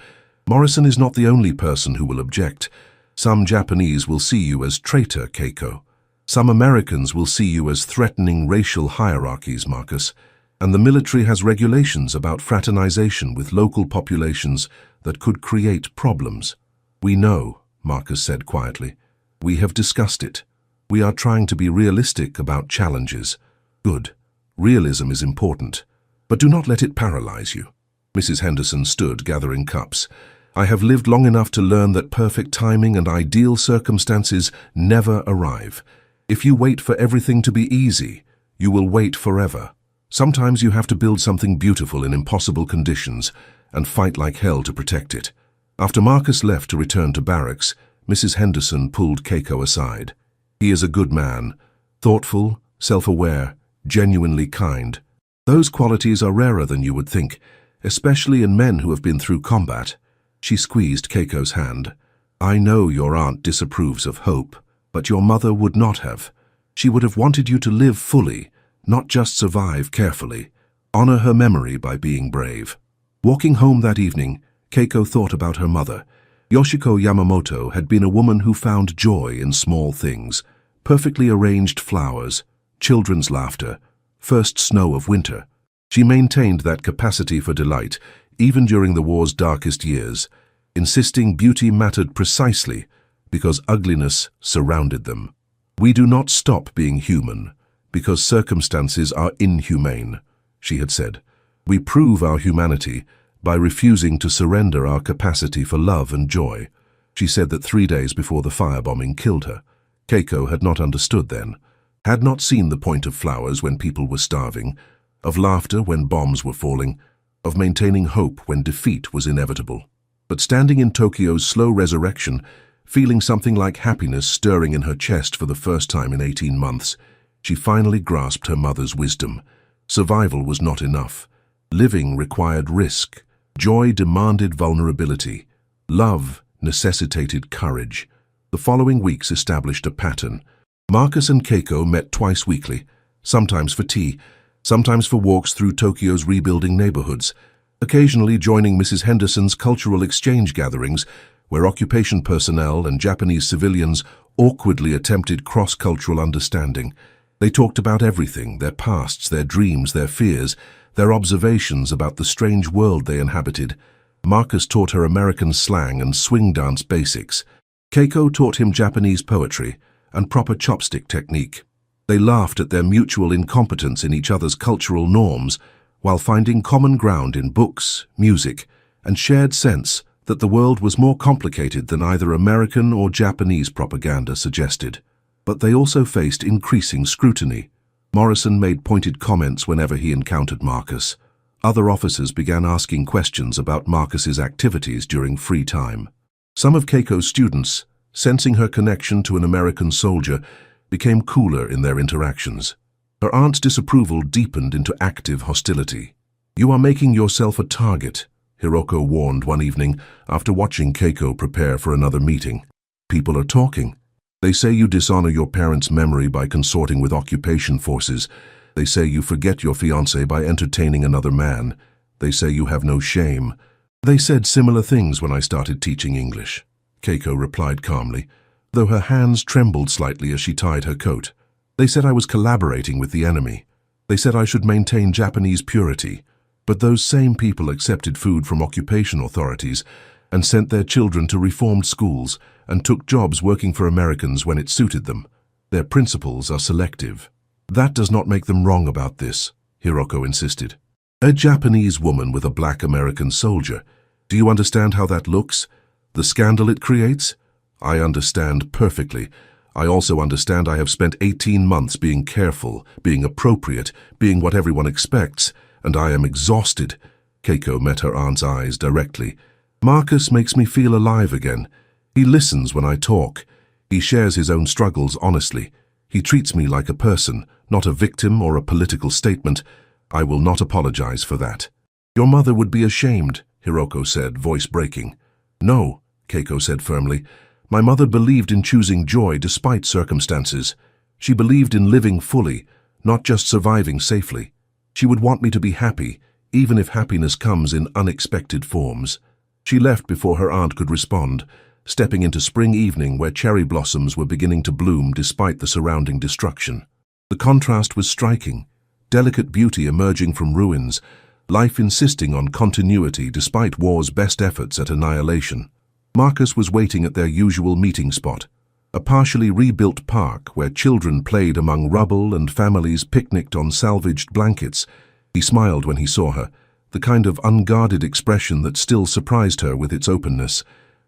Morrison is not the only person who will object. Some Japanese will see you as traitor, Keiko. Some Americans will see you as threatening racial hierarchies, Marcus. And the military has regulations about fraternization with local populations that could create problems." "We know," Marcus said quietly. "We have discussed it. We are trying to be realistic about challenges." "Good. Realism is important. But do not let it paralyze you." Mrs. Henderson stood, gathering cups. "I have lived long enough to learn that perfect timing and ideal circumstances never arrive. If you wait for everything to be easy, you will wait forever. Sometimes you have to build something beautiful in impossible conditions and fight like hell to protect it." After Marcus left to return to barracks, Mrs. Henderson pulled Keiko aside. "He is a good man, thoughtful, self-aware, genuinely kind. Those qualities are rarer than you would think, especially in men who have been through combat." She squeezed Keiko's hand. "I know your aunt disapproves of hope, but your mother would not have. She would have wanted you to live fully, not just survive carefully. Honor her memory by being brave." Walking home that evening, Keiko thought about her mother. Yoshiko Yamamoto had been a woman who found joy in small things: perfectly arranged flowers, children's laughter, first snow of winter. She maintained that capacity for delight, even during the war's darkest years, insisting beauty mattered precisely because ugliness surrounded them. "We do not stop being human because circumstances are inhumane," she had said. "We prove our humanity by refusing to surrender our capacity for love and joy." She said that 3 days before the firebombing killed her. Keiko had not understood then, had not seen the point of flowers when people were starving, of laughter when bombs were falling, of maintaining hope when defeat was inevitable. But standing in Tokyo's slow resurrection, feeling something like happiness stirring in her chest for the first time in 18 months, she finally grasped her mother's wisdom. Survival was not enough. Living required risk. Joy demanded vulnerability. Love necessitated courage. The following weeks established a pattern. Marcus and Keiko met twice weekly, sometimes for tea, sometimes for walks through Tokyo's rebuilding neighborhoods, occasionally joining Mrs. Henderson's cultural exchange gatherings, where occupation personnel and Japanese civilians awkwardly attempted cross-cultural understanding. They talked about everything: their pasts, their dreams, their fears, their observations about the strange world they inhabited. Marcus taught her American slang and swing dance basics. Keiko taught him Japanese poetry and proper chopstick technique. They laughed at their mutual incompetence in each other's cultural norms, while finding common ground in books, music, and shared sense that the world was more complicated than either American or Japanese propaganda suggested. But they also faced increasing scrutiny. Morrison made pointed comments whenever he encountered Marcus. Other officers began asking questions about Marcus's activities during free time. Some of Keiko's students, sensing her connection to an American soldier, became cooler in their interactions. Her aunt's disapproval deepened into active hostility. "You are making yourself a target," Hiroko warned one evening after watching Keiko prepare for another meeting. "People are talking. They say you dishonor your parents' memory by consorting with occupation forces. They say you forget your fiancé by entertaining another man. They say you have no shame." "They said similar things when I started teaching English," Keiko replied calmly, though her hands trembled slightly as she tied her coat. "They said I was collaborating with the enemy. They said I should maintain Japanese purity. But those same people accepted food from occupation authorities and sent their children to reformed schools and took jobs working for Americans when it suited them. Their principles are selective." "That does not make them wrong about this," Hiroko insisted. "A Japanese woman with a black American soldier. Do you understand how that looks? The scandal it creates? I understand perfectly. I also understand I have spent 18 months being careful, being appropriate, being what everyone expects, and I am exhausted. Keiko met her aunt's eyes directly. Marcus makes me feel alive again. He listens when I talk. He shares his own struggles honestly. He treats me like a person, not a victim or a political statement. I will not apologize for that. Your mother would be ashamed, Hiroko said, voice breaking. No, Keiko said firmly. My mother believed in choosing joy despite circumstances. She believed in living fully, not just surviving safely. She would want me to be happy, even if happiness comes in unexpected forms. She left before her aunt could respond, stepping into spring evening where cherry blossoms were beginning to bloom despite the surrounding destruction. The contrast was striking, delicate beauty emerging from ruins, life insisting on continuity despite war's best efforts at annihilation. Marcus was waiting at their usual meeting spot, a partially rebuilt park where children played among rubble and families picnicked on salvaged blankets. He smiled when he saw her, the kind of unguarded expression that still surprised her with its openness.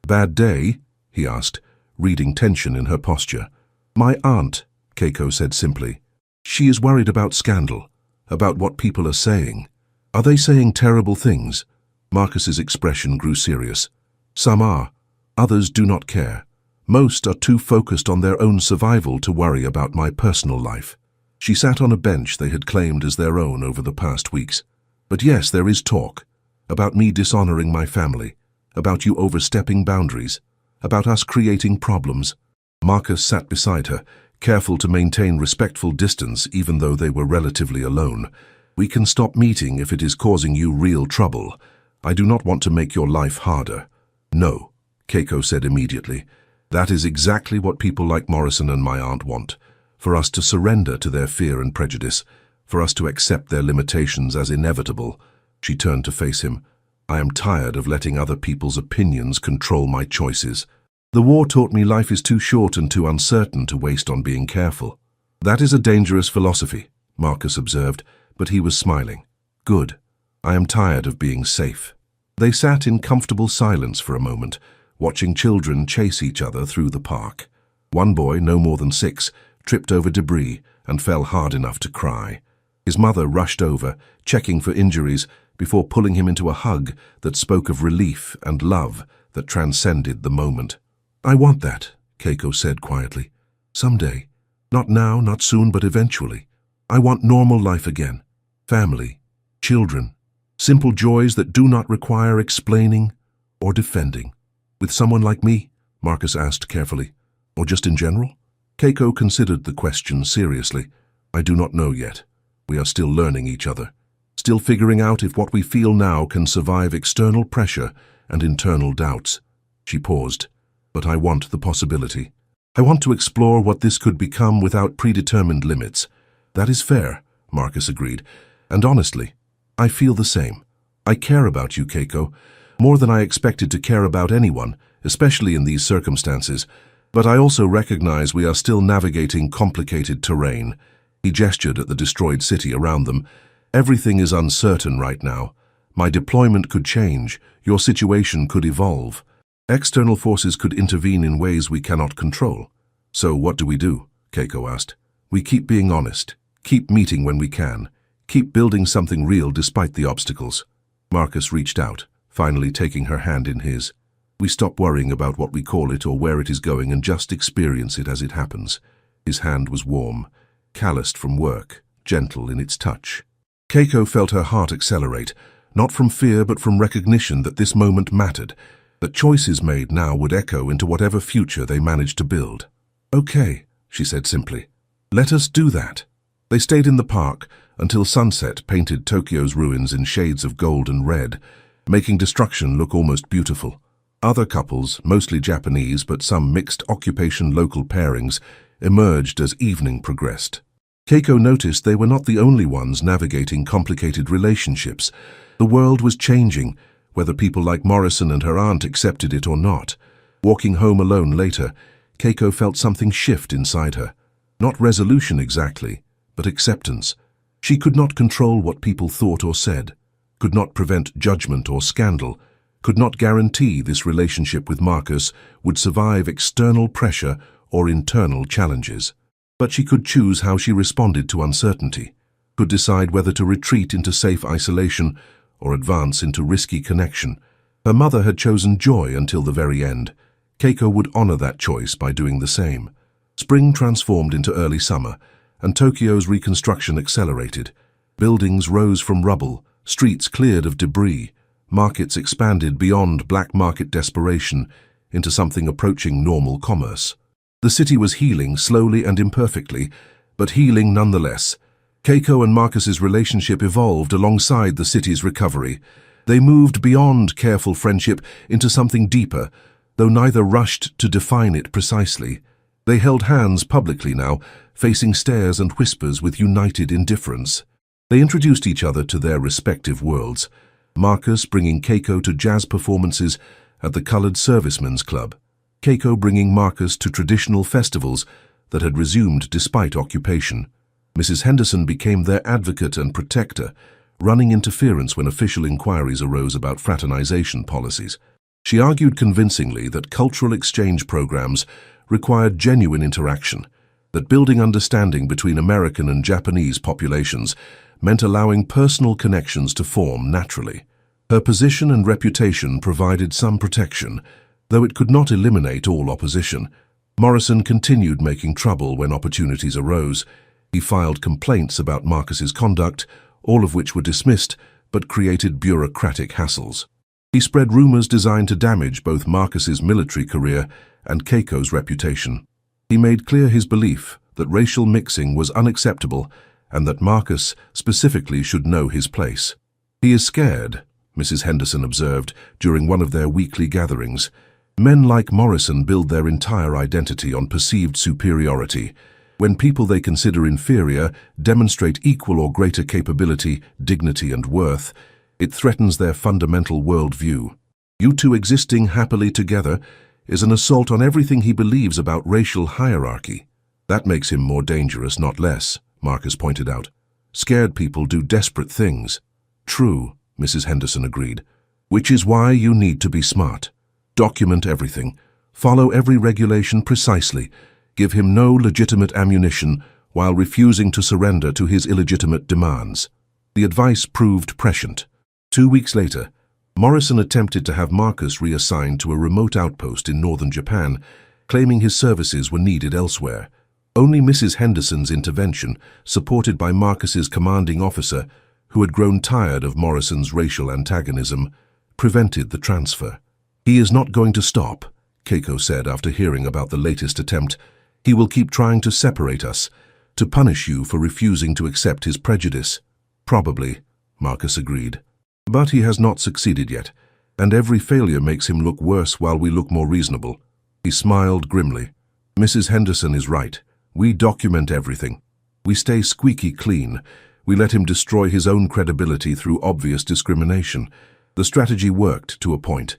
Bad day? He asked, reading tension in her posture. My aunt, Keiko said simply. She is worried about scandal, about what people are saying. Are they saying terrible things? Marcus's expression grew serious. Some are. Others do not care. Most are too focused on their own survival to worry about my personal life. She sat on a bench they had claimed as their own over the past weeks. But yes, there is talk. About me dishonoring my family. About you overstepping boundaries. About us creating problems. Marcus sat beside her, careful to maintain respectful distance even though they were relatively alone. We can stop meeting if it is causing you real trouble. I do not want to make your life harder. No, Keiko said immediately. That is exactly what people like Morrison and my aunt want. For us to surrender to their fear and prejudice. For us to accept their limitations as inevitable. She turned to face him. I am tired of letting other people's opinions control my choices. The war taught me life is too short and too uncertain to waste on being careful. That is a dangerous philosophy, Marcus observed, but he was smiling. Good. I am tired of being safe. They sat in comfortable silence for a moment, watching children chase each other through the park. One boy, no more than 6, tripped over debris and fell hard enough to cry. His mother rushed over, checking for injuries, before pulling him into a hug that spoke of relief and love that transcended the moment. I want that, Keiko said quietly. Someday. Not now, not soon, but eventually. I want normal life again. Family. Children. Simple joys that do not require explaining or defending. With someone like me? Marcus asked carefully. Or just in general? Keiko considered the question seriously. I do not know yet. We are still learning each other. Still figuring out if what we feel now can survive external pressure and internal doubts. She paused. But I want the possibility. I want to explore what this could become without predetermined limits. That is fair, Marcus agreed. And honestly, I feel the same. I care about you, Keiko, more than I expected to care about anyone, especially in these circumstances. But I also recognize we are still navigating complicated terrain. He gestured at the destroyed city around them. Everything is uncertain right now. My deployment could change. Your situation could evolve. External forces could intervene in ways we cannot control. So what do we do? Keiko asked. We keep being honest. Keep meeting when we can. Keep building something real despite the obstacles. Marcus reached out, finally taking her hand in his. We stop worrying about what we call it or where it is going and just experience it as it happens. His hand was warm, calloused from work, gentle in its touch. Keiko felt her heart accelerate, not from fear but from recognition that this moment mattered, that choices made now would echo into whatever future they managed to build. Okay, she said simply. Let us do that. They stayed in the park until sunset painted Tokyo's ruins in shades of gold and red, making destruction look almost beautiful. Other couples, mostly Japanese but some mixed occupation local pairings, emerged as evening progressed. Keiko noticed they were not the only ones navigating complicated relationships. The world was changing, whether people like Morrison and her aunt accepted it or not. Walking home alone later, Keiko felt something shift inside her. Not resolution exactly, but acceptance. She could not control what people thought or said, could not prevent judgment or scandal, could not guarantee this relationship with Marcus would survive external pressure or internal challenges. But she could choose how she responded to uncertainty. could decide whether to retreat into safe isolation or advance into risky connection. Her mother had chosen joy until the very end. Keiko would honor that choice by doing the same. Spring transformed into early summer, and Tokyo's reconstruction accelerated. Buildings rose from rubble, streets cleared of debris, markets expanded beyond black market desperation into something approaching normal commerce. The city was healing slowly and imperfectly, but healing nonetheless. Keiko and Marcus's relationship evolved alongside the city's recovery. They moved beyond careful friendship into something deeper, though neither rushed to define it precisely. They held hands publicly now, facing stares and whispers with united indifference. They introduced each other to their respective worlds, Marcus bringing Keiko to jazz performances at the Colored Servicemen's Club, Keiko bringing Marcus to traditional festivals that had resumed despite occupation. Mrs. Henderson became their advocate and protector, running interference when official inquiries arose about fraternization policies. She argued convincingly that cultural exchange programs required genuine interaction, that building understanding between American and Japanese populations meant allowing personal connections to form naturally. Her position and reputation provided some protection, though it could not eliminate all opposition. Morrison continued making trouble when opportunities arose. He filed complaints about Marcus's conduct, all of which were dismissed, but created bureaucratic hassles. He spread rumors designed to damage both Marcus's military career and Keiko's reputation. He made clear his belief that racial mixing was unacceptable and that Marcus specifically should know his place. "He is scared," Mrs. Henderson observed during one of their weekly gatherings. "Men like Morrison build their entire identity on perceived superiority. When people they consider inferior demonstrate equal or greater capability, dignity, and worth, it threatens their fundamental worldview. You two existing happily together is an assault on everything he believes about racial hierarchy. That makes him more dangerous, not less," Marcus pointed out. "Scared people do desperate things." "True," Mrs. Henderson agreed. "Which is why you need to be smart. Document everything. Follow every regulation precisely. Give him no legitimate ammunition while refusing to surrender to his illegitimate demands." The advice proved prescient. 2 weeks later, Morrison attempted to have Marcus reassigned to a remote outpost in northern Japan, claiming his services were needed elsewhere. Only Mrs. Henderson's intervention, supported by Marcus's commanding officer, who had grown tired of Morrison's racial antagonism, prevented the transfer. "He is not going to stop," Keiko said after hearing about the latest attempt. "He will keep trying to separate us, to punish you for refusing to accept his prejudice." "Probably," Marcus agreed. "But he has not succeeded yet, and every failure makes him look worse while we look more reasonable." He smiled grimly. "Mrs. Henderson is right. We document everything. We stay squeaky clean. We let him destroy his own credibility through obvious discrimination." The strategy worked to a point.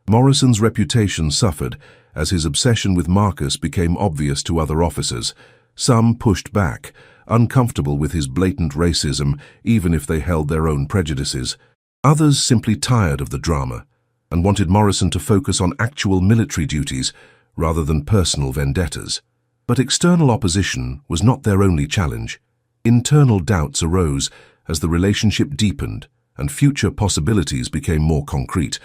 Morrison's reputation suffered as his obsession with Marcus became obvious to other officers. Some pushed back, uncomfortable with his blatant racism, even if they held their own prejudices. Others simply tired of the drama and wanted Morrison to focus on actual military duties rather than personal vendettas. But external opposition was not their only challenge. Internal doubts arose as the relationship deepened and future possibilities became more concrete.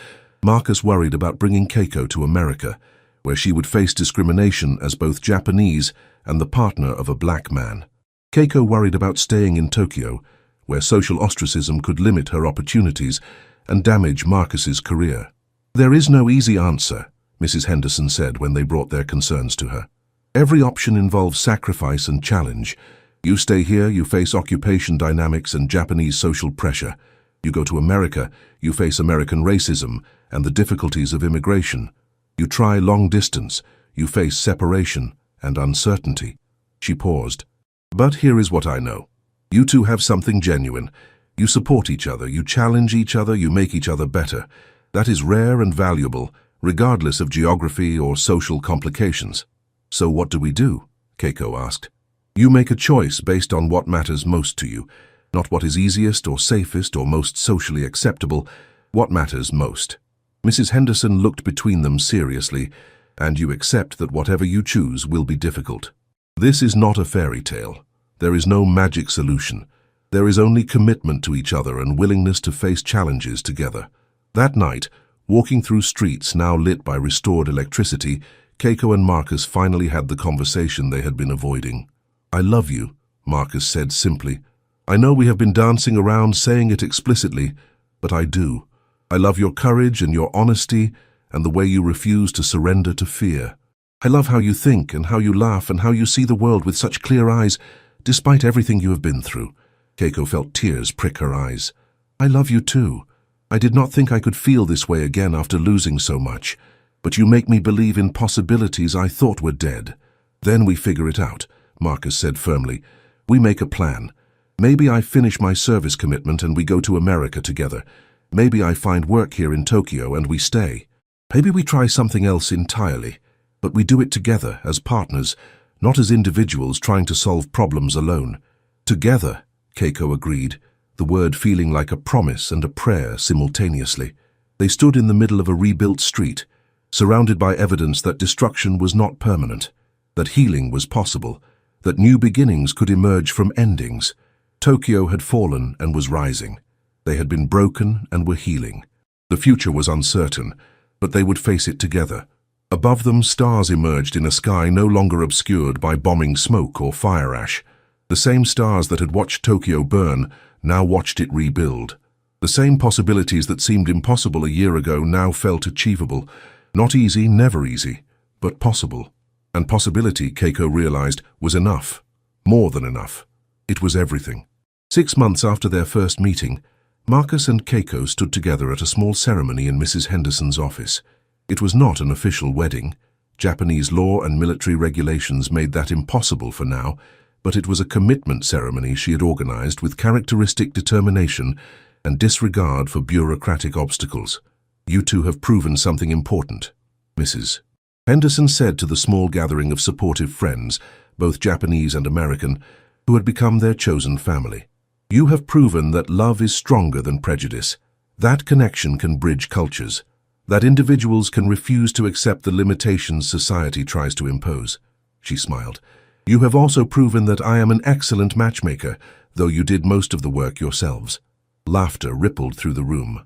Marcus worried about bringing Keiko to America, where she would face discrimination as both Japanese and the partner of a black man. Keiko worried about staying in Tokyo, where social ostracism could limit her opportunities and damage Marcus's career. "There is no easy answer," Mrs. Henderson said when they brought their concerns to her. "Every option involves sacrifice and challenge. You stay here, you face occupation dynamics and Japanese social pressure. You go to America, you face American racism and the difficulties of immigration. You try long distance, you face separation and uncertainty." She paused. "But here is what I know. You two have something genuine. You support each other, you challenge each other, you make each other better. That is rare and valuable, regardless of geography or social complications." "So what do we do?" Keiko asked. "You make a choice based on what matters most to you, not what is easiest or safest or most socially acceptable, what matters most." Mrs. Henderson looked between them seriously, "And you accept that whatever you choose will be difficult. This is not a fairy tale. There is no magic solution. There is only commitment to each other and willingness to face challenges together. That night, walking through streets now lit by restored electricity, Keiko and Marcus finally had the conversation they had been avoiding. "I love you," Marcus said simply. "I know we have been dancing around saying it explicitly, but I do. I love your courage and your honesty and the way you refuse to surrender to fear. I love how you think and how you laugh and how you see the world with such clear eyes, despite everything you have been through." Keiko felt tears prick her eyes. "I love you too. I did not think I could feel this way again after losing so much, but you make me believe in possibilities I thought were dead." "Then we figure it out," Marcus said firmly. "We make a plan. Maybe I finish my service commitment and we go to America together. Maybe I find work here in Tokyo and we stay. Maybe we try something else entirely, but we do it together as partners, not as individuals trying to solve problems alone." "Together," Keiko agreed, the word feeling like a promise and a prayer simultaneously. They stood in the middle of a rebuilt street, surrounded by evidence that destruction was not permanent, that healing was possible, that new beginnings could emerge from endings. Tokyo had fallen and was rising. They had been broken and were healing. The future was uncertain, but they would face it together. Above them, stars emerged in a sky no longer obscured by bombing smoke or fire ash. The same stars that had watched Tokyo burn now watched it rebuild. The same possibilities that seemed impossible a year ago now felt achievable. Not easy, never easy, but possible. And possibility, Keiko realized, was enough. More than enough. It was everything. 6 months after their first meeting, Marcus and Keiko stood together at a small ceremony in Mrs. Henderson's office. It was not an official wedding. Japanese law and military regulations made that impossible for now, but it was a commitment ceremony she had organized with characteristic determination and disregard for bureaucratic obstacles. "You two have proven something important," Mrs. Henderson said to the small gathering of supportive friends, both Japanese and American, who had become their chosen family. "You have proven that love is stronger than prejudice. That connection can bridge cultures. That individuals can refuse to accept the limitations society tries to impose." She smiled. "You have also proven that I am an excellent matchmaker, though you did most of the work yourselves." Laughter rippled through the room.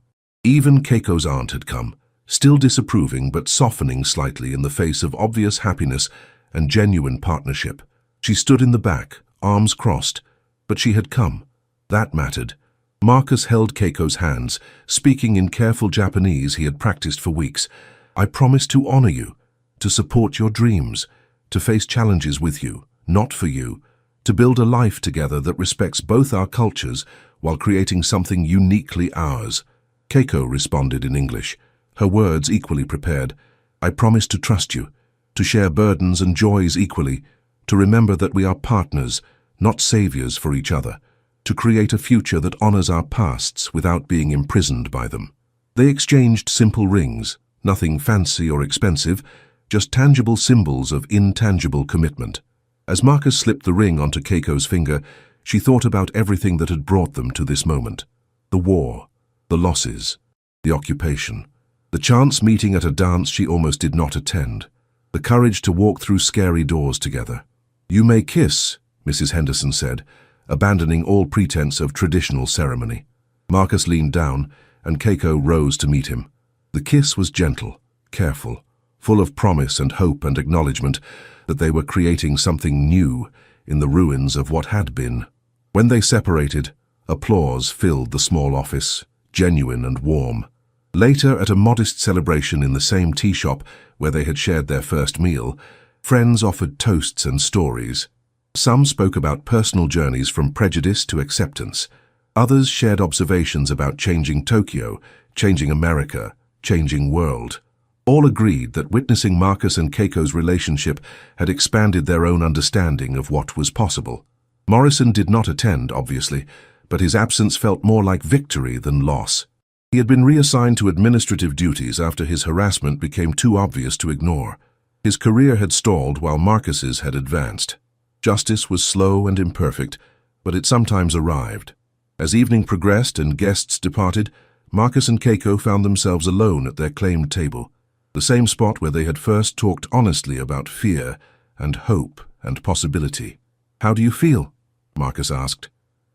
Even Keiko's aunt had come, still disapproving but softening slightly in the face of obvious happiness and genuine partnership. She stood in the back, arms crossed, but she had come. That mattered. Marcus held Keiko's hands, speaking in careful Japanese he had practiced for weeks. "I promise to honor you, to support your dreams, to face challenges with you, not for you, to build a life together that respects both our cultures while creating something uniquely ours." Keiko responded in English, her words equally prepared. "I promise to trust you, to share burdens and joys equally, to remember that we are partners, not saviors for each other, to create a future that honors our pasts without being imprisoned by them." They exchanged simple rings, nothing fancy or expensive, just tangible symbols of intangible commitment. As Marcus slipped the ring onto Keiko's finger, she thought about everything that had brought them to this moment. The war, the losses, the occupation, the chance meeting at a dance she almost did not attend, the courage to walk through scary doors together. "You may kiss," Mrs. Henderson said, abandoning all pretense of traditional ceremony. Marcus leaned down, and Keiko rose to meet him. The kiss was gentle, careful, full of promise and hope and acknowledgement that they were creating something new in the ruins of what had been. When they separated, applause filled the small office, genuine and warm. Later, at a modest celebration in the same tea shop where they had shared their first meal, friends offered toasts and stories. Some spoke about personal journeys from prejudice to acceptance. Others shared observations about changing Tokyo, changing America, changing world. All agreed that witnessing Marcus and Keiko's relationship had expanded their own understanding of what was possible. Morrison did not attend, obviously, but his absence felt more like victory than loss. He had been reassigned to administrative duties after his harassment became too obvious to ignore. His career had stalled while Marcus's had advanced. Justice was slow and imperfect, but it sometimes arrived. As evening progressed and guests departed, Marcus and Keiko found themselves alone at their claimed table, the same spot where they had first talked honestly about fear and hope and possibility. "How do you feel?" Marcus asked.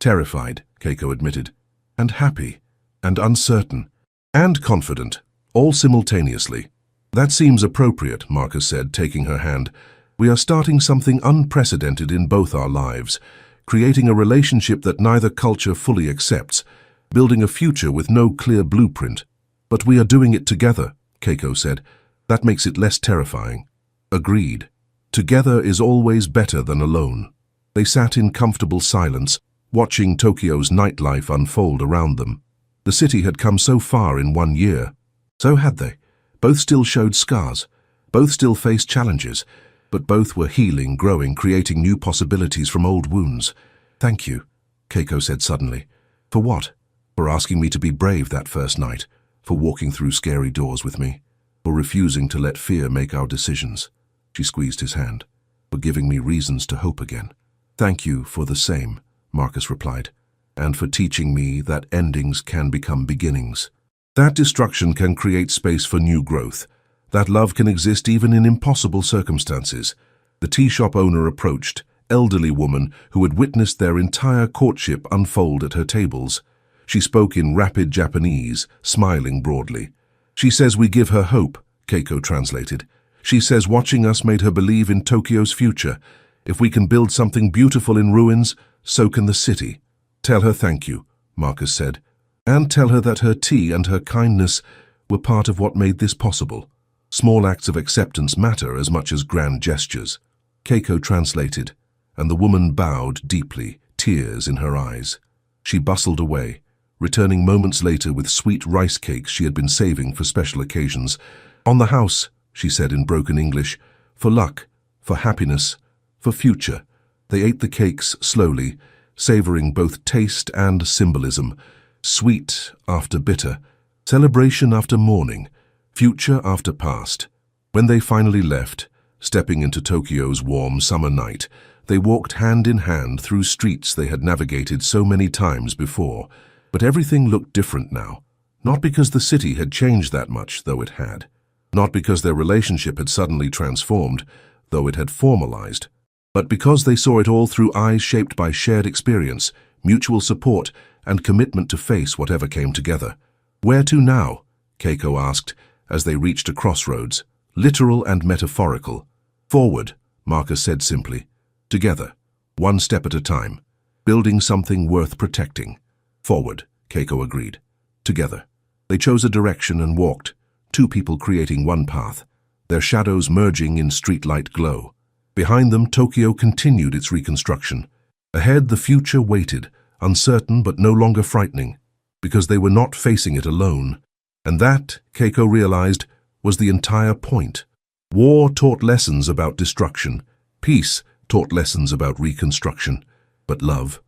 Terrified, Keiko admitted. And happy. And uncertain. And confident. All simultaneously. That seems appropriate, Marcus said, taking her hand. We are starting something unprecedented in both our lives, creating a relationship that neither culture fully accepts, building a future with no clear blueprint. But we are doing it together, Keiko said. That makes it less terrifying. Agreed. Together is always better than alone. They sat in comfortable silence, watching Tokyo's nightlife unfold around them. The city had come so far in 1 year. So had they. Both still showed scars. Both still faced challenges. But both were healing, growing, creating new possibilities from old wounds. Thank you, Keiko said suddenly. For what? For asking me to be brave that first night. For walking through scary doors with me. For refusing to let fear make our decisions. She squeezed his hand. For giving me reasons to hope again. Thank you for the same, Marcus replied. And for teaching me that endings can become beginnings. That destruction can create space for new growth. That love can exist even in impossible circumstances. The tea shop owner approached, elderly woman who had witnessed their entire courtship unfold at her tables. She spoke in rapid Japanese, smiling broadly. She says we give her hope, Keiko translated. She says watching us made her believe in Tokyo's future. If we can build something beautiful in ruins, so can the city. Tell her thank you, Marcus said. And tell her that her tea and her kindness were part of what made this possible. Small acts of acceptance matter as much as grand gestures. Keiko translated, and the woman bowed deeply, tears in her eyes. She bustled away, returning moments later with sweet rice cakes she had been saving for special occasions. On the house, she said in broken English, for luck, for happiness, for future. They ate the cakes slowly, savoring both taste and symbolism. Sweet after bitter, celebration after mourning, future after past. When they finally left, stepping into Tokyo's warm summer night, they walked hand in hand through streets they had navigated so many times before. But everything looked different now. Not because the city had changed that much, though it had. Not because their relationship had suddenly transformed, though it had formalized. But because they saw it all through eyes shaped by shared experience, mutual support, and commitment to face whatever came together. Where to now? Keiko asked, as they reached a crossroads, literal and metaphorical. Forward, Marcus said simply. Together, one step at a time, building something worth protecting. Forward, Keiko agreed. Together. They chose a direction and walked, two people creating one path, their shadows merging in streetlight glow. Behind them, Tokyo continued its reconstruction. Ahead, the future waited, uncertain but no longer frightening, because they were not facing it alone. And that, Keiko realized, was the entire point. War taught lessons about destruction. Peace taught lessons about reconstruction. But love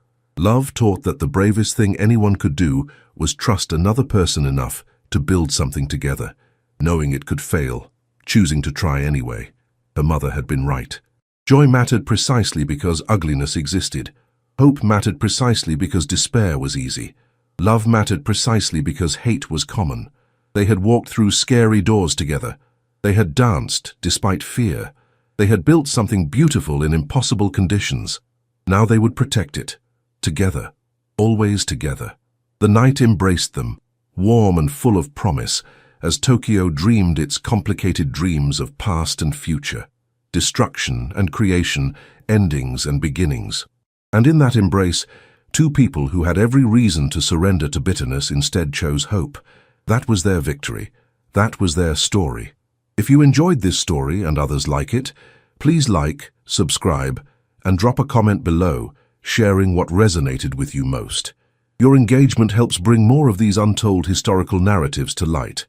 taught that the bravest thing anyone could do was trust another person enough to build something together, knowing it could fail, choosing to try anyway. Her mother had been right. Joy mattered precisely because ugliness existed. Hope mattered precisely because despair was easy. Love mattered precisely because hate was common. They had walked through scary doors together. They had danced despite fear. They had built something beautiful in impossible conditions. Now they would protect it. Together. Always together. The night embraced them, warm and full of promise, as Tokyo dreamed its complicated dreams of past and future, destruction and creation, endings and beginnings. And in that embrace, two people who had every reason to surrender to bitterness instead chose hope. That was their victory. That was their story. If you enjoyed this story and others like it, please like, subscribe, and drop a comment below, sharing what resonated with you most. Your engagement helps bring more of these untold historical narratives to light.